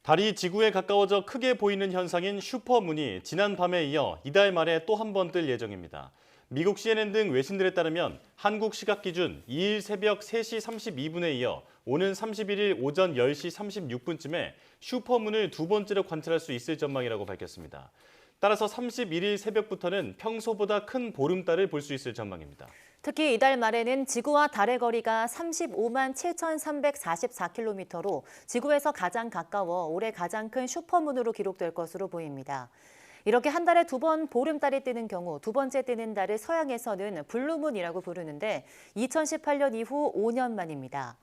[SPEAKER 1] 달이 지구에 가까워져 크게 보이는 현상인 슈퍼문이 지난 밤에 이어 이달 말에 또 한 번 뜰 예정입니다. 미국 CNN 등 외신들에 따르면 한국 시각 기준 2일 새벽 3시 32분에 이어 오는 31일 오전 10시 36분쯤에 슈퍼문을 두 번째로 관찰할 수 있을 전망이라고 밝혔습니다. 따라서 31일 새벽부터는 평소보다 큰 보름달을 볼 수 있을 전망입니다.
[SPEAKER 2] 특히 이달 말에는 지구와 달의 거리가 35만 7,344km로 지구에서 가장 가까워 올해 가장 큰 슈퍼문으로 기록될 것으로 보입니다. 이렇게 한 달에 두 번 보름달이 뜨는 경우 두 번째 뜨는 달을 서양에서는 블루문이라고 부르는데 2018년 이후 5년 만입니다.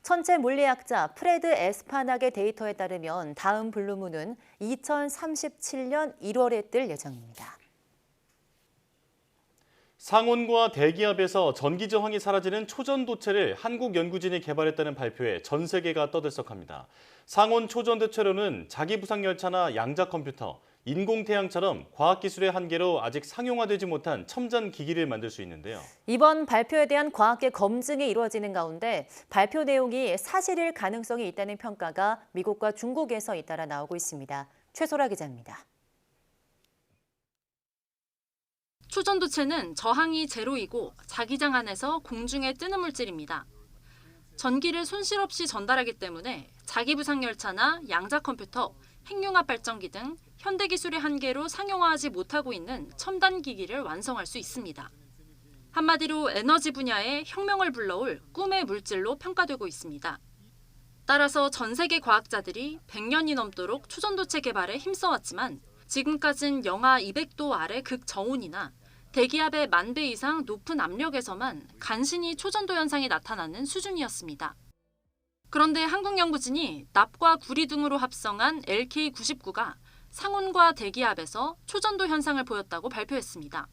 [SPEAKER 2] 천체 물리학자 프레드 에스파낙의 데이터에 따르면 다음 블루문은 2037년 1월에 뜰 예정입니다.
[SPEAKER 1] 상온과 대기압에서 전기 저항이 사라지는 초전도체를 한국 연구진이 개발했다는 발표에 전 세계가 떠들썩합니다. 상온 초전도체로는 자기부상열차나 양자 컴퓨터, 인공태양처럼 과학기술의 한계로 아직 상용화되지 못한 첨단 기기를 만들 수 있는데요.
[SPEAKER 2] 이번 발표에 대한 과학계 검증이 이루어지는 가운데 발표 내용이 사실일 가능성이 있다는 평가가 미국과 중국에서 잇따라 나오고 있습니다. 최소라 기자입니다.
[SPEAKER 11] 초전도체는 저항이 제로이고 자기장 안에서 공중에 뜨는 물질입니다. 전기를 손실 없이 전달하기 때문에 자기부상열차나 양자 컴퓨터, 핵융합 발전기 등 현대기술의 한계로 상용화하지 못하고 있는 첨단 기기를 완성할 수 있습니다. 한마디로 에너지 분야에 혁명을 불러올 꿈의 물질로 평가되고 있습니다. 따라서 전 세계 과학자들이 100년이 넘도록 초전도체 개발에 힘써왔지만 지금까진 영하 200도 아래 극저온이나 대기압의 10,000배 이상 높은 압력에서만 간신히 초전도 현상이 나타나는 수준이었습니다. 그런데 한국 연구진이 납과 구리 등으로 합성한 LK99가 상온과 대기압에서 초전도 현상을 보였다고 발표했습니다.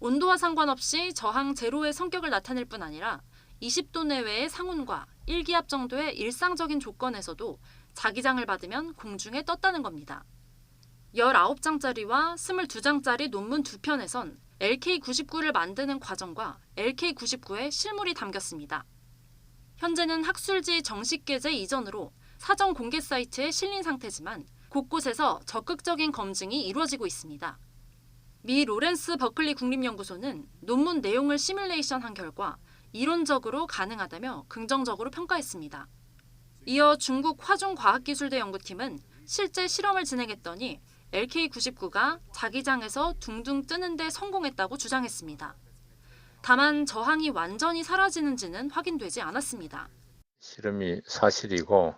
[SPEAKER 11] 온도와 상관없이 저항 제로의 성격을 나타낼 뿐 아니라 20도 내외의 상온과 1기압 정도의 일상적인 조건에서도 자기장을 받으면 공중에 떴다는 겁니다. 19장짜리와 22장짜리 논문 2편에선 LK99를 만드는 과정과 LK99의 실물이 담겼습니다. 현재는 학술지 정식 게재 이전으로 사전 공개 사이트에 실린 상태지만 곳곳에서 적극적인 검증이 이루어지고 있습니다. 미 로렌스 버클리 국립연구소는 논문 내용을 시뮬레이션한 결과 이론적으로 가능하다며 긍정적으로 평가했습니다. 이어 중국 화중과학기술대 연구팀은 실제 실험을 진행했더니 LK99가 자기장에서 둥둥 뜨는 데 성공했다고 주장했습니다. 다만 저항이 완전히 사라지는지는 확인되지 않았습니다.
[SPEAKER 12] 실험이 사실이고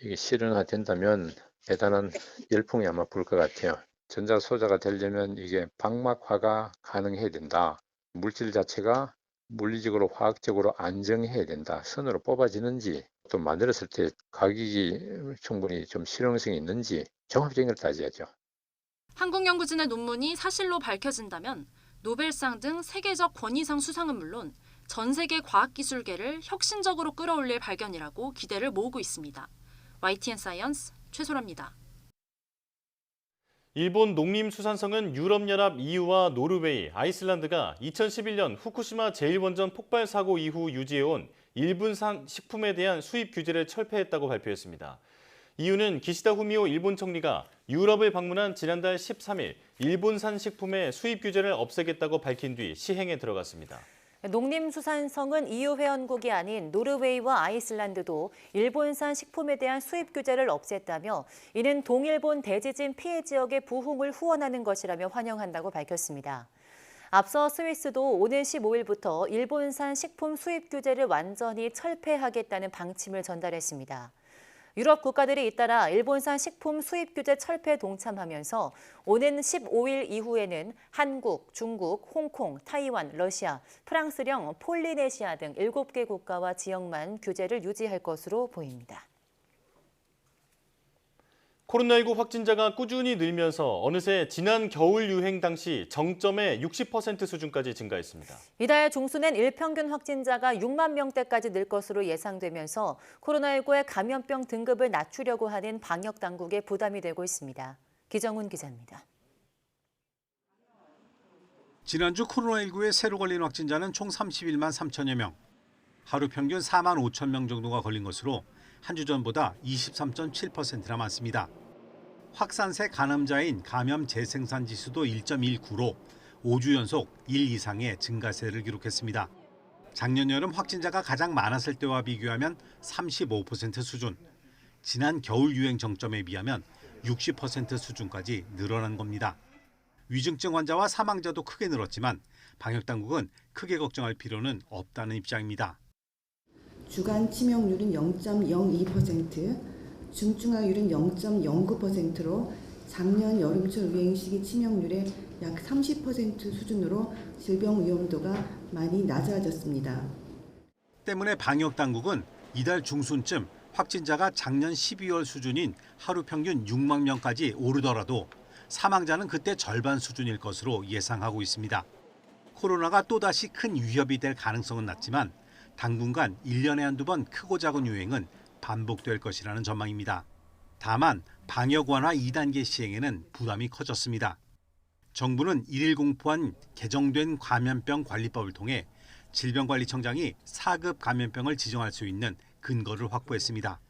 [SPEAKER 12] 이게 실현화된다면 대단한 열풍이 아마 불 것 같아요. 전자소자가 되려면 이게 방막화가 가능해야 된다. 물질 자체가 물리적으로 화학적으로 안정해야 된다. 선으로 뽑아지는지 또 만들었을 때 가격이 충분히 좀 실용성이 있는지 종합적인 걸 따져야죠.
[SPEAKER 11] 한국연구진의 논문이 사실로 밝혀진다면 노벨상 등 세계적 권위상 수상은 물론 전 세계 과학기술계를 혁신적으로 끌어올릴 발견이라고 기대를 모으고 있습니다. YTN 사이언스 최소라입니다.
[SPEAKER 1] 일본 농림수산성은 유럽연합 EU와 노르웨이, 아이슬란드가 2011년 후쿠시마 제1원전 폭발 사고 이후 유지해온 일본산 식품에 대한 수입 규제를 철폐했다고 발표했습니다. EU는 기시다 후미오 일본 총리가 유럽을 방문한 지난달 13일 일본산 식품의 수입 규제를 없애겠다고 밝힌 뒤 시행에 들어갔습니다.
[SPEAKER 2] 농림수산성은 EU 회원국이 아닌 노르웨이와 아이슬란드도 일본산 식품에 대한 수입 규제를 없앴다며 이는 동일본 대지진 피해 지역의 부흥을 후원하는 것이라며 환영한다고 밝혔습니다. 앞서 스위스도 오는 15일부터 일본산 식품 수입 규제를 완전히 철폐하겠다는 방침을 전달했습니다. 유럽 국가들이 잇따라 일본산 식품 수입 규제 철폐에 동참하면서 오는 15일 이후에는 한국, 중국, 홍콩, 타이완, 러시아, 프랑스령, 폴리네시아 등 7개 국가와 지역만 규제를 유지할 것으로 보입니다.
[SPEAKER 1] 코로나19 확진자가 꾸준히 늘면서 어느새 지난 겨울 유행 당시 정점의 60% 수준까지 증가했습니다.
[SPEAKER 2] 이달 중순엔 일평균 확진자가 6만 명대까지 늘 것으로 예상되면서 코로나19의 감염병 등급을 낮추려고 하는 방역 당국에 부담이 되고 있습니다. 기정훈 기자입니다.
[SPEAKER 13] 지난주 코로나19에 새로 걸린 확진자는 총 31만 3천여 명. 하루 평균 4만 5천 명 정도가 걸린 것으로 한 주 전보다 23.7%나 많습니다. 확산세 가늠자인 감염 재생산 지수도 1.19로 5주 연속 1 이상의 증가세를 기록했습니다. 작년 여름 확진자가 가장 많았을 때와 비교하면 35% 수준, 지난 겨울 유행 정점에 비하면 60% 수준까지 늘어난 겁니다. 위중증 환자와 사망자도 크게 늘었지만 방역당국은 크게 걱정할 필요는 없다는 입장입니다.
[SPEAKER 14] 주간 치명률은 0.02%, 중증화율은 0.09%로 작년 여름철 유행 시기 치명률의 약 30% 수준으로 질병 위험도가 많이 낮아졌습니다.
[SPEAKER 13] 때문에 방역당국은 이달 중순쯤 확진자가 작년 12월 수준인 하루 평균 6만 명까지 오르더라도 사망자는 그때 절반 수준일 것으로 예상하고 있습니다. 코로나가 또다시 큰 위협이 될 가능성은 낮지만 당분간 1년에 한두 번 크고 작은 유행은 반복될 것이라는 전망입니다. 다만 방역 완화 2단계 시행에는 부담이 커졌습니다. 정부는 1일 공포한 개정된 감염병 관리법을 통해 질병관리청장이 4급 감염병을 지정할 수 있는 근거를 확보했습니다.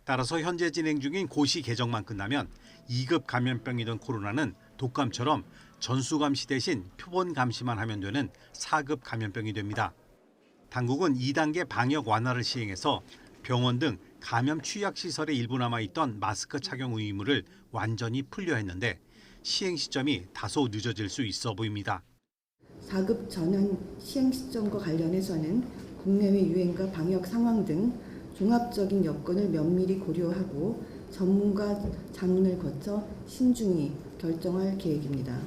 [SPEAKER 13] 따라서 현재 진행 중인 고시 개정만 끝나면 2급 감염병이던 코로나는 독감처럼 전수 감시 대신 표본 감시만 하면 되는 4급 감염병이 됩니다. 당국은 2단계 방역 완화를 시행해서 병원 등 감염 취약시설에 일부 남아있던 마스크 착용 의무를 완전히 풀려 했는데 시행 시점이 다소 늦어질 수 있어 보입니다.
[SPEAKER 14] 4급 전환 시행 시점과 관련해서는 국내외 유행과 방역 상황 등 종합적인 여건을 면밀히 고려하고 전문가 자문을 거쳐 신중히 결정할 계획입니다.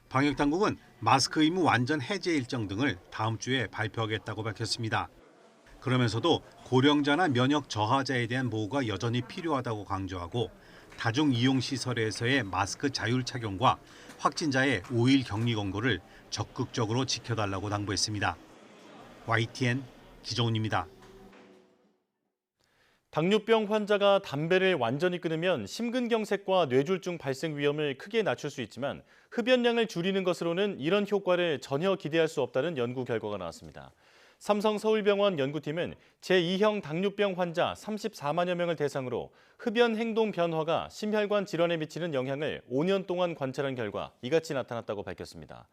[SPEAKER 13] 방역당국은 마스크 의무 완전 해제 일정 등을 다음 주에 발표하겠다고 밝혔습니다. 그러면서도 고령자나 면역 저하자에 대한 보호가 여전히 필요하다고 강조하고 다중이용시설에서의 마스크 자율 착용과 확진자의 5일 격리 권고를 적극적으로 지켜달라고 당부했습니다. YTN 기정훈입니다.
[SPEAKER 1] 당뇨병 환자가 담배를 완전히 끊으면 심근경색과 뇌졸중 발생 위험을 크게 낮출 수 있지만 흡연량을 줄이는 것으로는 이런 효과를 전혀 기대할 수 없다는 연구 결과가 나왔습니다. 삼성서울병원 연구팀은 제2형 당뇨병 환자 34만여 명을 대상으로 흡연 행동 변화가 심혈관 질환에 미치는 영향을 5년 동안 관찰한 결과 이같이 나타났다고 밝혔습니다.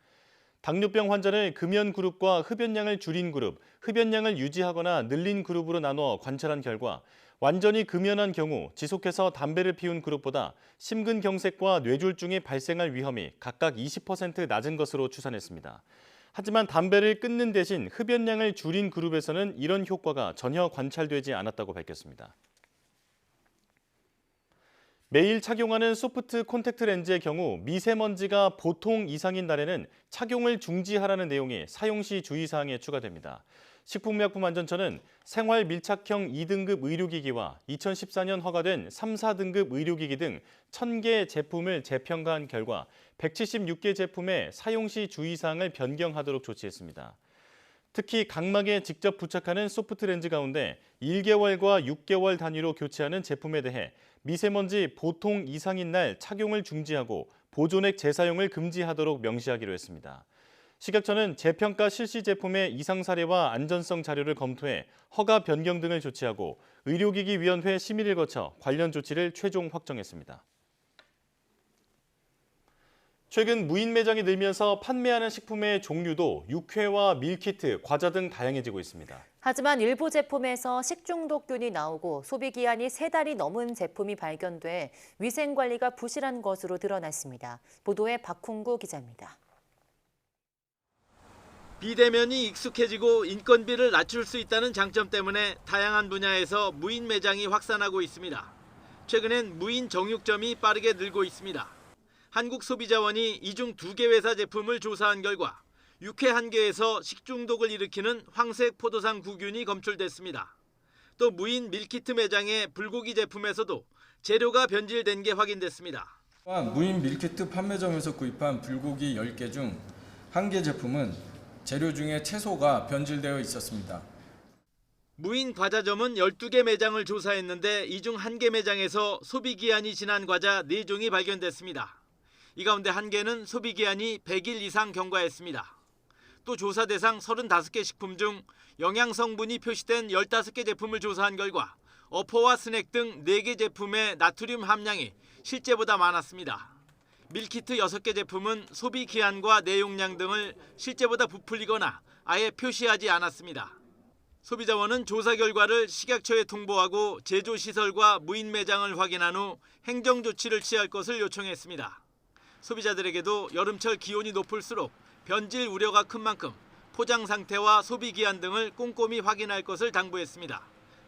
[SPEAKER 1] 당뇨병 환자를 금연 그룹과 흡연량을 줄인 그룹, 흡연량을 유지하거나 늘린 그룹으로 나눠 관찰한 결과 완전히 금연한 경우 지속해서 담배를 피운 그룹보다 심근경색과 뇌졸중이 발생할 위험이 각각 20% 낮은 것으로 추산했습니다. 하지만 담배를 끊는 대신 흡연량을 줄인 그룹에서는 이런 효과가 전혀 관찰되지 않았다고 밝혔습니다. 매일 착용하는 소프트 콘택트 렌즈의 경우 미세먼지가 보통 이상인 날에는 착용을 중지하라는 내용이 사용 시 주의사항에 추가됩니다. 식품의약품안전처는 생활 밀착형 2등급 의료기기와 2014년 허가된 3, 4등급 의료기기 등 1,000개 제품을 재평가한 결과 176개 제품의 사용 시 주의사항을 변경하도록 조치했습니다. 특히 각막에 직접 부착하는 소프트 렌즈 가운데 1개월과 6개월 단위로 교체하는 제품에 대해 미세먼지 보통 이상인 날 착용을 중지하고 보존액 재사용을 금지하도록 명시하기로 했습니다. 식약처는 재평가 실시 제품의 이상 사례와 안전성 자료를 검토해 허가 변경 등을 조치하고 의료기기위원회 심의를 거쳐 관련 조치를 최종 확정했습니다. 최근 무인 매장이 늘면서 판매하는 식품의 종류도 육회와 밀키트, 과자 등 다양해지고 있습니다.
[SPEAKER 2] 하지만 일부 제품에서 식중독균이 나오고 소비기한이 3달이 넘은 제품이 발견돼 위생관리가 부실한 것으로 드러났습니다. 보도에 박홍구 기자입니다.
[SPEAKER 15] 비대면이 익숙해지고 인건비를 낮출 수 있다는 장점 때문에 다양한 분야에서 무인 매장이 확산하고 있습니다. 최근엔 무인 정육점이 빠르게 늘고 있습니다. 한국소비자원이 이중 2개 회사 제품을 조사한 결과 육회 1개에서 식중독을 일으키는 황색 포도상 구균이 검출됐습니다. 또 무인 밀키트 매장의 불고기 제품에서도 재료가 변질된 게 확인됐습니다.
[SPEAKER 16] 무인 밀키트 판매점에서 구입한 불고기 10개 중 1개 제품은 재료 중에 채소가 변질되어 있었습니다.
[SPEAKER 15] 무인 과자점은 12개 매장을 조사했는데 이 중 1개 매장에서 소비기한이 지난 과자 4종이 발견됐습니다. 이 가운데 1개는 소비기한이 100일 이상 경과했습니다. 또 조사 대상 35개 식품 중 영양성분이 표시된 15개 제품을 조사한 결과 어포와 스낵 등 4개 제품의 나트륨 함량이 실제보다 많았습니다. 밀키트 6개 제품은 소비 기한과 내용량 등을 실제보다 부풀리거나 아예 표시하지 않았습니다. 소비자원은 조사 결과를 식약처에 통보하고 제조시설과 무인 매장을 확인한 후 행정조치를 취할 것을 요청했습니다. 소비자들에게도 여름철 기온이 높을수록 변질 우려가 큰 만큼 포장 상태와 소비 기한 등을 꼼꼼히 확인할 것을 당부했습니다.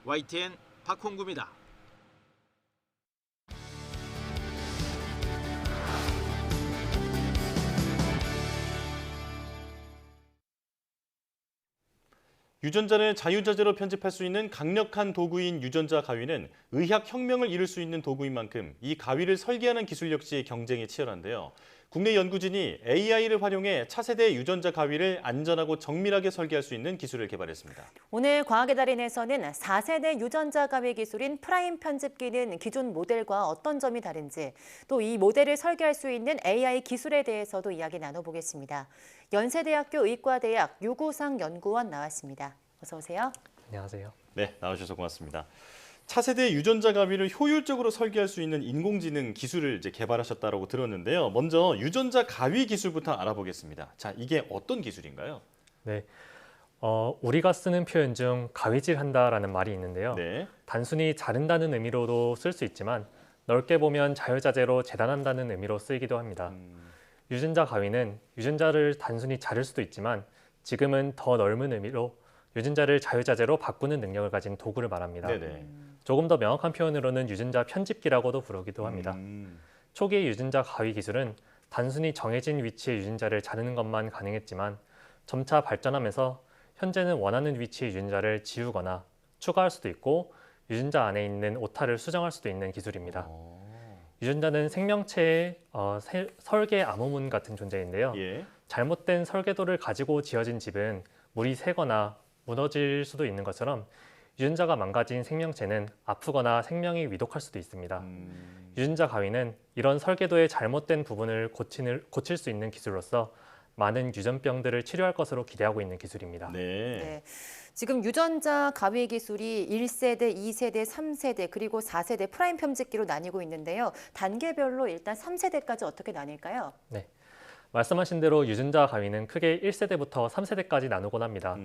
[SPEAKER 15] YTN 박홍구입니다.
[SPEAKER 1] 유전자를 자유자재로 편집할 수 있는 강력한 도구인 유전자 가위는 의학혁명을 이룰 수 있는 도구인 만큼 이 가위를 설계하는 기술 역시 경쟁이 치열한데요. 국내 연구진이 AI를 활용해 차세대 유전자 가위를 안전하고 정밀하게 설계할 수 있는 기술을 개발했습니다.
[SPEAKER 2] 오늘 과학의 달인에서는 4세대 유전자 가위 기술인 프라임 편집기는 기존 모델과 어떤 점이 다른지, 또 이 모델을 설계할 수 있는 AI 기술에 대해서도 이야기 나눠보겠습니다. 연세대학교 의과대학 유구상 연구원 나왔습니다. 어서 오세요.
[SPEAKER 17] 안녕하세요.
[SPEAKER 1] 네, 나와주셔서 고맙습니다. 차세대 유전자 가위를 효율적으로 설계할 수 있는 인공지능 기술을 이제 개발하셨다고 들었는데요. 먼저 유전자 가위 기술부터 알아보겠습니다. 자, 이게 어떤 기술인가요?
[SPEAKER 17] 네, 우리가 쓰는 표현 중 가위질한다라는 말이 있는데요.
[SPEAKER 1] 네.
[SPEAKER 17] 단순히 자른다는 의미로도 쓸 수 있지만 넓게 보면 자유자재로 재단한다는 의미로 쓰이기도 합니다. 유전자 가위는 유전자를 단순히 자를 수도 있지만 지금은 더 넓은 의미로 유전자를 자유자재로 바꾸는 능력을 가진 도구를 말합니다.
[SPEAKER 1] 네네.
[SPEAKER 17] 조금 더 명확한 표현으로는 유전자 편집기라고도 부르기도 합니다. 초기의 유전자 가위 기술은 단순히 정해진 위치의 유전자를 자르는 것만 가능했지만 점차 발전하면서 현재는 원하는 위치의 유전자를 지우거나 추가할 수도 있고 유전자 안에 있는 오타를 수정할 수도 있는 기술입니다. 유전자는 생명체의 설계 암호문 같은 존재인데요.
[SPEAKER 1] 예.
[SPEAKER 17] 잘못된 설계도를 가지고 지어진 집은 물이 새거나 무너질 수도 있는 것처럼 유전자가 망가진 생명체는 아프거나 생명이 위독할 수도 있습니다. 유전자 가위는 이런 설계도의 잘못된 부분을 고칠 수 있는 기술로서 많은 유전병들을 치료할 것으로 기대하고 있는 기술입니다.
[SPEAKER 2] 네. 지금 유전자 가위 기술이 1세대, 2세대, 3세대 그리고 4세대 프라임 편집기로 나뉘고 있는데요. 단계별로 일단 3세대까지 어떻게 나뉠까요?
[SPEAKER 17] 네. 말씀하신 대로 유전자 가위는 크게 1세대부터 3세대까지 나누곤 합니다.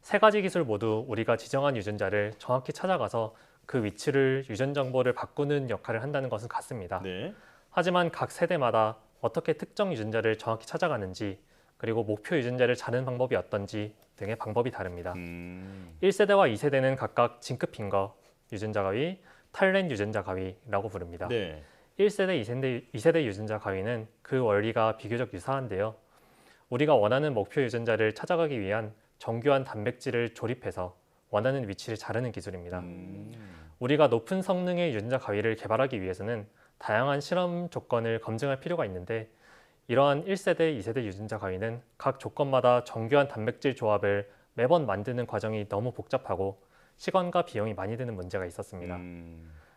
[SPEAKER 17] 세 가지 기술 모두 우리가 지정한 유전자를 정확히 찾아가서 그 위치를 유전 정보를 바꾸는 역할을 한다는 것은 같습니다.
[SPEAKER 1] 네.
[SPEAKER 17] 하지만 각 세대마다 어떻게 특정 유전자를 정확히 찾아가는지 그리고 목표 유전자를 자르는 방법이 어떤지 등의 방법이 다릅니다. 1세대와 2세대는 각각 징크핑거 유전자 가위, 탈렌 유전자 가위라고 부릅니다.
[SPEAKER 1] 네.
[SPEAKER 17] 1세대, 2세대 유전자 가위는 그 원리가 비교적 유사한데요. 우리가 원하는 목표 유전자를 찾아가기 위한 정교한 단백질을 조립해서 원하는 위치를 자르는 기술입니다. 우리가 높은 성능의 유전자 가위를 개발하기 위해서는 다양한 실험 조건을 검증할 필요가 있는데 이러한 1세대, 2세대 유전자 가위는 각 조건마다 정교한 단백질 조합을 매번 만드는 과정이 너무 복잡하고 시간과 비용이 많이 드는 문제가 있었습니다.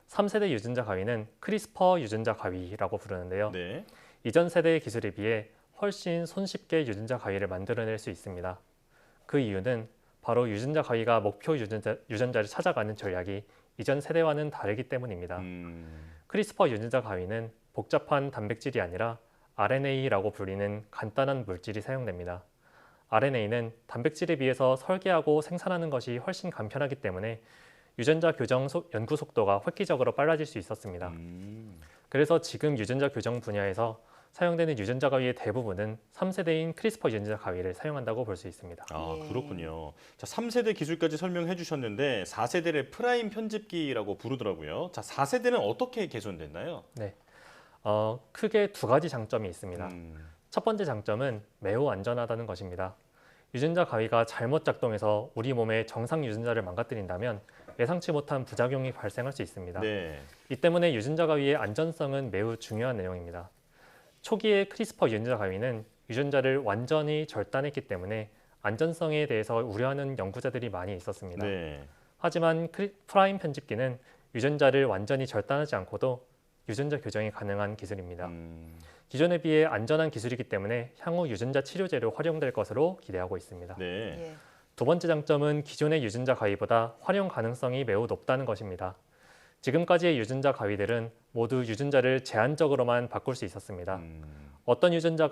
[SPEAKER 17] 3세대 유전자 가위는 크리스퍼 유전자 가위라고 부르는데요.
[SPEAKER 1] 네.
[SPEAKER 17] 이전 세대의 기술에 비해 훨씬 손쉽게 유전자 가위를 만들어낼 수 있습니다. 그 이유는 바로 유전자 가위가 목표 유전자를 찾아가는 전략이 이전 세대와는 다르기 때문입니다. 크리스퍼 유전자 가위는 복잡한 단백질이 아니라 RNA라고 불리는 간단한 물질이 사용됩니다. RNA는 단백질에 비해서 설계하고 생산하는 것이 훨씬 간편하기 때문에 유전자 교정 연구 속도가 획기적으로 빨라질 수 있었습니다. 그래서 지금 유전자 교정 분야에서 사용되는 유전자 가위의 대부분은 3세대인 크리스퍼 유전자 가위를 사용한다고 볼 수 있습니다.
[SPEAKER 1] 아, 그렇군요. 자, 3세대 기술까지 설명해 주셨는데 4세대를 프라임 편집기라고 부르더라고요. 자, 4세대는 어떻게 개선됐나요?
[SPEAKER 17] 네. 크게 두 가지 장점이 있습니다. 첫 번째 장점은 매우 안전하다는 것입니다. 유전자 가위가 잘못 작동해서 우리 몸의 정상 유전자를 망가뜨린다면 예상치 못한 부작용이 발생할 수 있습니다.
[SPEAKER 1] 네.
[SPEAKER 17] 이 때문에 유전자 가위의 안전성은 매우 중요한 내용입니다. 초기의 크리스퍼 유전자 가위는 유전자를 완전히 절단했기 때문에 안전성에 대해서 우려하는 연구자들이 많이 있었습니다.
[SPEAKER 1] 네.
[SPEAKER 17] 하지만 프라임 편집기는 유전자를 완전히 절단하지 않고도 유전자 교정이 가능한 기술입니다. 기존에 비해 안전한 기술이기 때문에 향후 유전자 치료제로 활용될 것으로 기대하고 있습니다.
[SPEAKER 1] 네.
[SPEAKER 17] 두 번째 장점은 기존의 유전자 가위보다 활용 가능성이 매우 높다는 것입니다. 지금까지의 유전자 가위들은 모두 유전자를 제한적으로만 바꿀 수 있었습니다. 어떤 유전자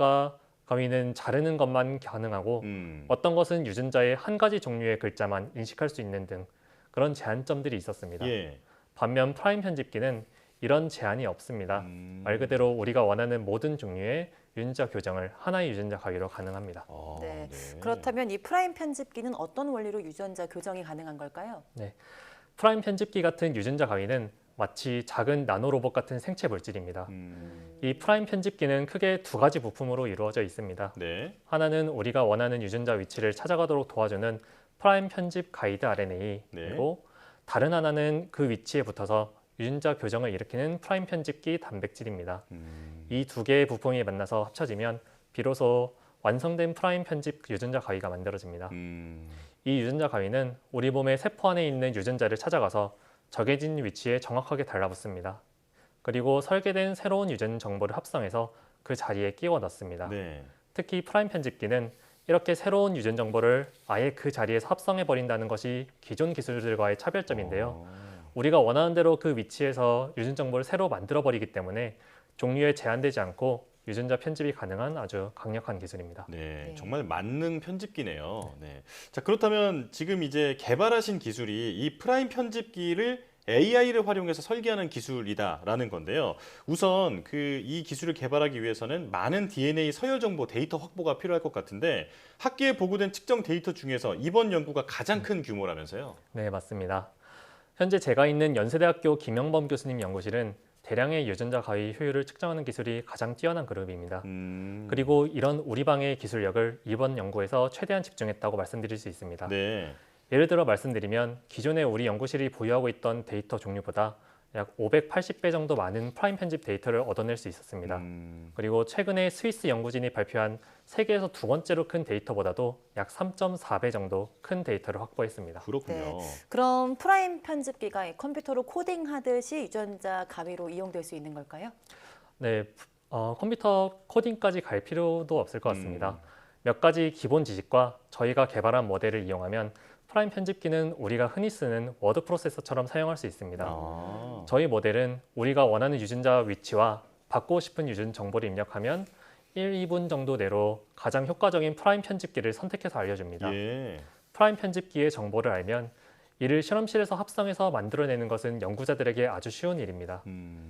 [SPEAKER 17] 가위는 자르는 것만 가능하고 어떤 것은 유전자의 한 가지 종류의 글자만 인식할 수 있는 등 그런 제한점들이 있었습니다.
[SPEAKER 1] 예.
[SPEAKER 17] 반면 프라임 편집기는 이런 제한이 없습니다. 말 그대로 우리가 원하는 모든 종류의 유전자 교정을 하나의 유전자 가위로 가능합니다.
[SPEAKER 2] 네. 그렇다면 이 프라임 편집기는 어떤 원리로 유전자 교정이 가능한 걸까요?
[SPEAKER 17] 네. 프라임 편집기 같은 유전자 가위는 마치 작은 나노로봇 같은 생체 물질입니다. 이 프라임 편집기는 크게 두 가지 부품으로 이루어져 있습니다.
[SPEAKER 1] 네.
[SPEAKER 17] 하나는 우리가 원하는 유전자 위치를 찾아가도록 도와주는 프라임 편집 가이드 RNA, 그리고 다른 하나는 그 위치에 붙어서 유전자 교정을 일으키는 프라임 편집기 단백질입니다. 이 두 개의 부품이 만나서 합쳐지면 비로소 완성된 프라임 편집 유전자 가위가 만들어집니다. 이 유전자 가위는 우리 몸의 세포 안에 있는 유전자를 찾아가서 정해진 위치에 정확하게 달라붙습니다. 그리고 설계된 새로운 유전 정보를 합성해서 그 자리에 끼워 넣습니다.
[SPEAKER 1] 네.
[SPEAKER 17] 특히 프라임 편집기는 이렇게 새로운 유전 정보를 아예 그 자리에서 합성해 버린다는 것이 기존 기술들과의 차별점인데요. 우리가 원하는 대로 그 위치에서 유전 정보를 새로 만들어버리기 때문에 종류에 제한되지 않고 유전자 편집이 가능한 아주 강력한 기술입니다.
[SPEAKER 1] 네, 정말 만능 편집기네요. 네. 자, 그렇다면 지금 이제 개발하신 기술이 이 프라임 편집기를 AI를 활용해서 설계하는 기술이다라는 건데요. 우선 이 기술을 개발하기 위해서는 많은 DNA 서열 정보 데이터 확보가 필요할 것 같은데 학계에 보고된 측정 데이터 중에서 이번 연구가 가장 큰 규모라면서요?
[SPEAKER 17] 네, 맞습니다. 현재 제가 있는 연세대학교 김영범 교수님 연구실은 대량의 유전자 가위 효율을 측정하는 기술이 가장 뛰어난 그룹입니다. 그리고 이런 우리 방의 기술력을 이번 연구에서 최대한 집중했다고 말씀드릴 수 있습니다.
[SPEAKER 1] 네.
[SPEAKER 17] 예를 들어 말씀드리면 기존에 우리 연구실이 보유하고 있던 데이터 종류보다 약 580배 정도 많은 프라임 편집 데이터를 얻어낼 수 있었습니다. 그리고 최근에 스위스 연구진이 발표한 세계에서 두 번째로 큰 데이터보다도 약 3.4배 정도 큰 데이터를 확보했습니다.
[SPEAKER 1] 그렇군요.
[SPEAKER 2] 네. 그럼 프라임 편집기가 컴퓨터로 코딩하듯이 유전자 가위로 이용될 수 있는 걸까요?
[SPEAKER 17] 네, 컴퓨터 코딩까지 갈 필요도 없을 것 같습니다. 몇 가지 기본 지식과 저희가 개발한 모델을 이용하면 프라임 편집기는 우리가 흔히 쓰는 워드 프로세서처럼 사용할 수 있습니다. 저희 모델은 우리가 원하는 유전자 위치와 받고 싶은 유전 정보를 입력하면 1, 2분 정도 내로 가장 효과적인 프라임 편집기를 선택해서 알려줍니다.
[SPEAKER 1] 예.
[SPEAKER 17] 프라임 편집기의 정보를 알면 이를 실험실에서 합성해서 만들어내는 것은 연구자들에게 아주 쉬운 일입니다.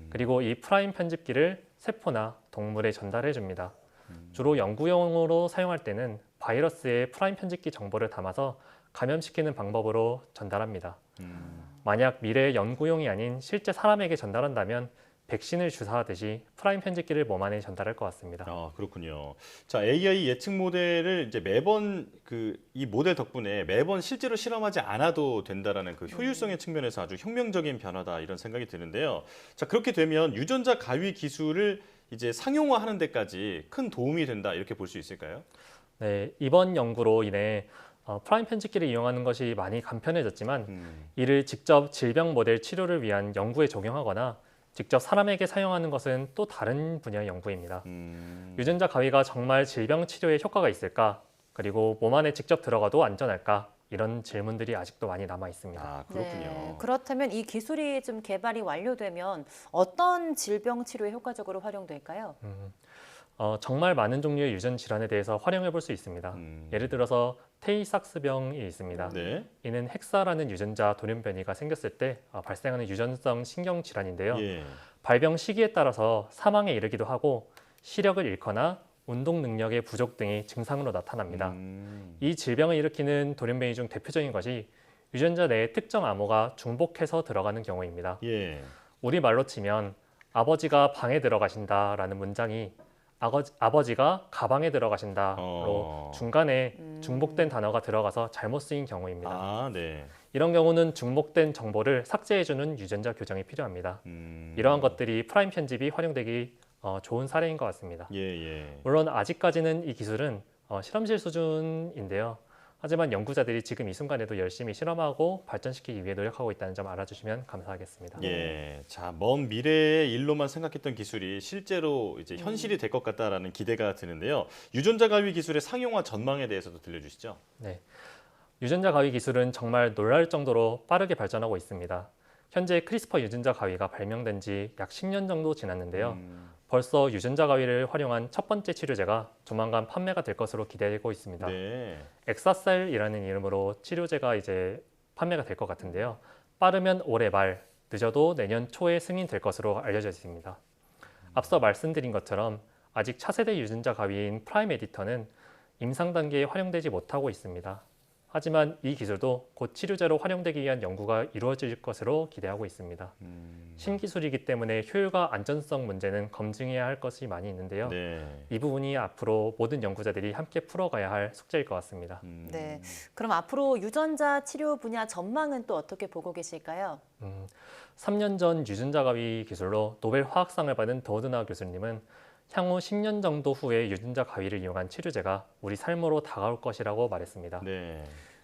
[SPEAKER 17] 그리고 이 프라임 편집기를 세포나 동물에 전달해 줍니다. 주로 연구용으로 사용할 때는 바이러스의 프라임 편집기 정보를 담아서 감염시키는 방법으로 전달합니다. 만약 미래의 연구용이 아닌 실제 사람에게 전달한다면 백신을 주사하듯이 프라임 편집기를 몸 안에 전달할 것 같습니다.
[SPEAKER 1] 아, 그렇군요. 자, AI 예측 모델을 이제 매번 이 모델 덕분에 매번 실제로 실험하지 않아도 된다라는 그 효율성의 측면에서 아주 혁명적인 변화다 이런 생각이 드는데요. 자, 그렇게 되면 유전자 가위 기술을 이제 상용화하는 데까지 큰 도움이 된다 이렇게 볼 수 있을까요?
[SPEAKER 17] 네, 이번 연구로 인해 프라임 편집기를 이용하는 것이 많이 간편해졌지만 이를 직접 질병 모델 치료를 위한 연구에 적용하거나 직접 사람에게 사용하는 것은 또 다른 분야의 연구입니다. 유전자 가위가 정말 질병 치료에 효과가 있을까? 그리고 몸 안에 직접 들어가도 안전할까? 이런 질문들이 아직도 많이 남아 있습니다.
[SPEAKER 1] 아, 그렇군요.
[SPEAKER 2] 네, 그렇다면 이 기술이 좀 개발이 완료되면 어떤 질병 치료에 효과적으로 활용될까요?
[SPEAKER 17] 정말 많은 종류의 유전 질환에 대해서 활용해 볼 수 있습니다. 예를 들어서 테이삭스병이 있습니다.
[SPEAKER 1] 네.
[SPEAKER 17] 이는 헥사라는 유전자 돌연변이가 생겼을 때 발생하는 유전성 신경 질환인데요.
[SPEAKER 1] 예.
[SPEAKER 17] 발병 시기에 따라서 사망에 이르기도 하고 시력을 잃거나 운동 능력의 부족 등이 증상으로 나타납니다. 이 질병을 일으키는 돌연변이 중 대표적인 것이 유전자 내에 특정 암호가 중복해서 들어가는 경우입니다.
[SPEAKER 1] 예.
[SPEAKER 17] 우리말로 치면 아버지가 방에 들어가신다라는 문장이 아버지가 가방에 들어가신다로 중간에 중복된 단어가 들어가서 잘못 쓰인 경우입니다.
[SPEAKER 1] 아, 네.
[SPEAKER 17] 이런 경우는 중복된 정보를 삭제해주는 유전자 교정이 필요합니다. 이러한 것들이 프라임 편집이 활용되기 좋은 사례인 것 같습니다.
[SPEAKER 1] 예.
[SPEAKER 17] 물론 아직까지는 이 기술은 실험실 수준인데요. 하지만 연구자들이 지금 이 순간에도 열심히 실험하고 발전시키기 위해 노력하고 있다는 점 알아주시면 감사하겠습니다.
[SPEAKER 1] 예, 자, 먼 미래의 일로만 생각했던 기술이 실제로 이제 현실이 될 것 같다라는 기대가 드는데요. 유전자 가위 기술의 상용화 전망에 대해서도 들려주시죠.
[SPEAKER 17] 네, 유전자 가위 기술은 정말 놀랄 정도로 빠르게 발전하고 있습니다. 현재 크리스퍼 유전자 가위가 발명된 지 약 10년 정도 지났는데요. 벌써 유전자 가위를 활용한 첫 번째 치료제가 조만간 판매가 될 것으로 기대되고 있습니다.
[SPEAKER 1] 네.
[SPEAKER 17] 엑사셀이라는 이름으로 치료제가 이제 판매가 될 것 같은데요. 빠르면 올해 말, 늦어도 내년 초에 승인될 것으로 알려져 있습니다. 앞서 말씀드린 것처럼 아직 차세대 유전자 가위인 프라임 에디터는 임상 단계에 활용되지 못하고 있습니다. 하지만 이 기술도 곧 치료제로 활용되기 위한 연구가 이루어질 것으로 기대하고 있습니다. 신기술이기 때문에 효율과 안전성 문제는 검증해야 할 것이 많이 있는데요.
[SPEAKER 1] 네.
[SPEAKER 17] 이 부분이 앞으로 모든 연구자들이 함께 풀어가야 할 숙제일 것 같습니다.
[SPEAKER 2] 네, 그럼 앞으로 유전자 치료 분야 전망은 또 어떻게 보고 계실까요?
[SPEAKER 17] 3년 전 유전자 가위 기술로 노벨 화학상을 받은 더드나 교수님은 향후 10년 정도 후에 유전자 가위를 이용한 치료제가 우리 삶으로 다가올 것이라고 말했습니다.
[SPEAKER 1] 네.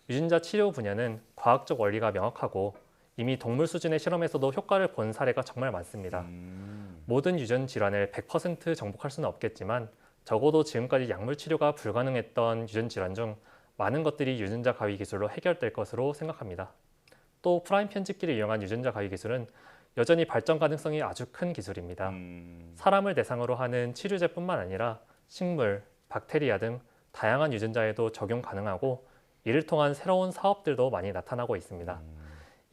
[SPEAKER 17] 유전자 치료 분야는 과학적 원리가 명확하고 이미 동물 수준의 실험에서도 효과를 본 사례가 정말 많습니다. 모든 유전 질환을 100% 정복할 수는 없겠지만 적어도 지금까지 약물 치료가 불가능했던 유전 질환 중 많은 것들이 유전자 가위 기술로 해결될 것으로 생각합니다. 또 프라임 편집기를 이용한 유전자 가위 기술은 여전히 발전 가능성이 아주 큰 기술입니다. 사람을 대상으로 하는 치료제뿐만 아니라 식물, 박테리아 등 다양한 유전자에도 적용 가능하고 이를 통한 새로운 사업들도 많이 나타나고 있습니다.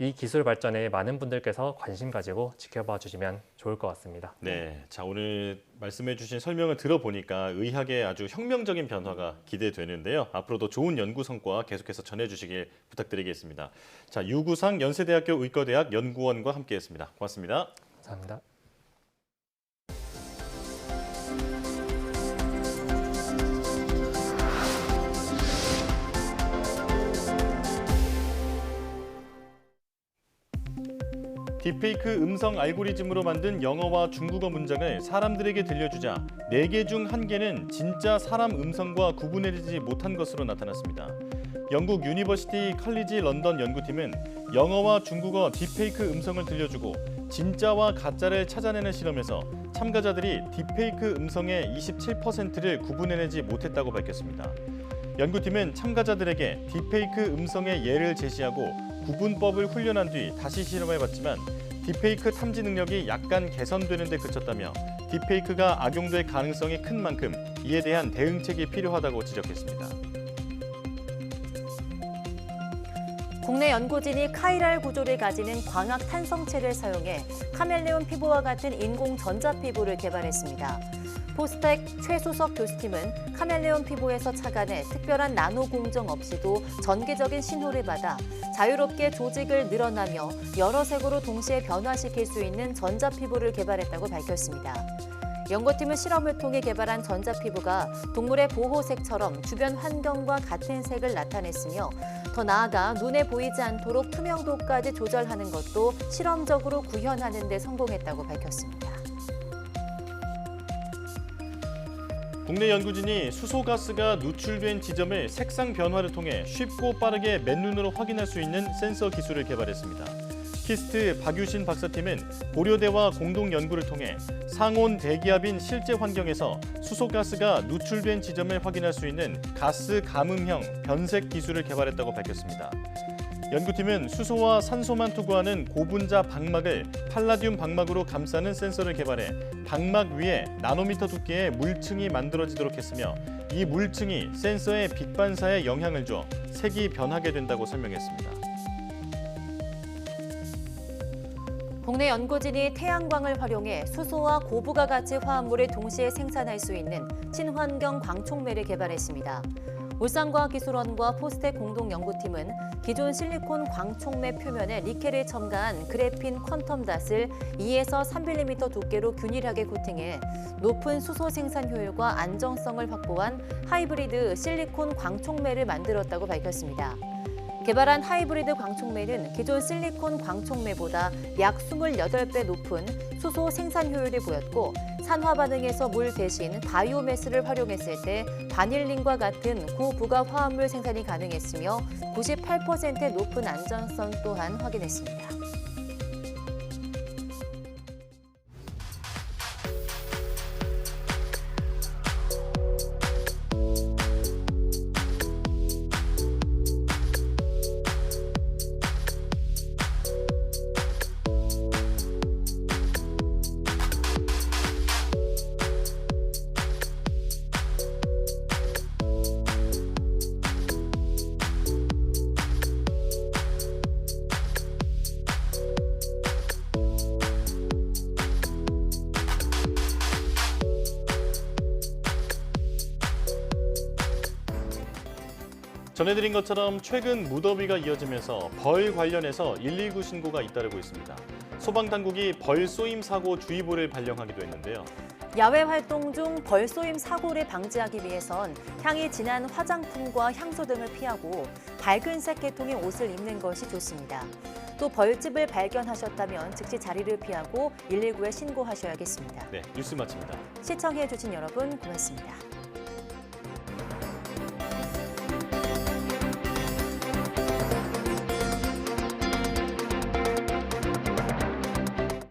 [SPEAKER 17] 이 기술 발전에 많은 분들께서 관심 가지고 지켜봐 주시면 좋을 것 같습니다.
[SPEAKER 1] 네, 자 오늘 말씀해주신 설명을 들어보니까 의학의 아주 혁명적인 변화가 기대되는데요. 앞으로도 좋은 연구 성과 계속해서 전해주시길 부탁드리겠습니다. 자, 유구상 연세대학교 의과대학 연구원과 함께했습니다. 고맙습니다.
[SPEAKER 17] 감사합니다.
[SPEAKER 1] 딥페이크 음성 알고리즘으로 만든 영어와 중국어 문장을 사람들에게 들려주자 4개 중 1개는 진짜 사람 음성과 구분해내지 못한 것으로 나타났습니다. 영국 유니버시티 칼리지 런던 연구팀은 영어와 중국어 딥페이크 음성을 들려주고 진짜와 가짜를 찾아내는 실험에서 참가자들이 딥페이크 음성의 27%를 구분해내지 못했다고 밝혔습니다. 연구팀은 참가자들에게 딥페이크 음성의 예를 제시하고 구분법을 훈련한 뒤 다시 실험해봤지만 딥페이크 탐지 능력이 약간 개선되는 데 그쳤다며 딥페이크가 악용될 가능성이 큰 만큼 이에 대한 대응책이 필요하다고 지적했습니다.
[SPEAKER 2] 국내 연구진이 카이랄 구조를 가지는 광학 탄성체를 사용해 카멜레온 피부와 같은 인공 전자 피부를 개발했습니다. 포스텍 최수석 교수팀은 카멜레온 피부에서 착안해 특별한 나노 공정 없이도 전기적인 신호를 받아 자유롭게 조직을 늘어나며 여러 색으로 동시에 변화시킬 수 있는 전자 피부를 개발했다고 밝혔습니다. 연구팀은 실험을 통해 개발한 전자 피부가 동물의 보호색처럼 주변 환경과 같은 색을 나타냈으며 더 나아가 눈에 보이지 않도록 투명도까지 조절하는 것도 실험적으로 구현하는 데 성공했다고 밝혔습니다.
[SPEAKER 1] 국내 연구진이 수소가스가 누출된 지점을 색상 변화를 통해 쉽고 빠르게 맨눈으로 확인할 수 있는 센서 기술을 개발했습니다. 키스트 박유신 박사팀은 고려대와 공동 연구를 통해 상온 대기압인 실제 환경에서 수소가스가 누출된 지점을 확인할 수 있는 가스 감음형 변색 기술을 개발했다고 밝혔습니다. 연구팀은 수소와 산소만 투구하는 고분자 방막을 팔라듐 방막으로 감싸는 센서를 개발해 방막 위에 나노미터 두께의 물층이 만들어지도록 했으며 이 물층이 센서의 빛 반사에 영향을 줘 색이 변하게 된다고 설명했습니다.
[SPEAKER 2] 국내 연구진이 태양광을 활용해 수소와 고부가 가치 화합물을 동시에 생산할 수 있는 친환경 광촉매를 개발했습니다. 울산과학기술원과 포스텍 공동연구팀은 기존 실리콘 광촉매 표면에 니켈을 첨가한 그래핀 퀀텀 닷을 2에서 3mm 두께로 균일하게 코팅해 높은 수소 생산 효율과 안정성을 확보한 하이브리드 실리콘 광촉매를 만들었다고 밝혔습니다. 개발한 하이브리드 광촉매는 기존 실리콘 광촉매보다 약 28배 높은 수소 생산 효율을 보였고 산화 반응에서 물 대신 바이오매스를 활용했을 때 바닐린과 같은 고부가 화합물 생산이 가능했으며 98%의 높은 안전성 또한 확인했습니다.
[SPEAKER 1] 전해드린 것처럼 최근 무더위가 이어지면서 벌 관련해서 119 신고가 잇따르고 있습니다. 소방당국이 벌 쏘임 사고 주의보를 발령하기도 했는데요.
[SPEAKER 2] 야외 활동 중 벌 쏘임 사고를 방지하기 위해선 향이 진한 화장품과 향수 등을 피하고 밝은색 계통의 옷을 입는 것이 좋습니다. 또 벌집을 발견하셨다면 즉시 자리를 피하고 119에 신고하셔야겠습니다.
[SPEAKER 1] 네, 뉴스 마칩니다.
[SPEAKER 2] 시청해주신 여러분 고맙습니다.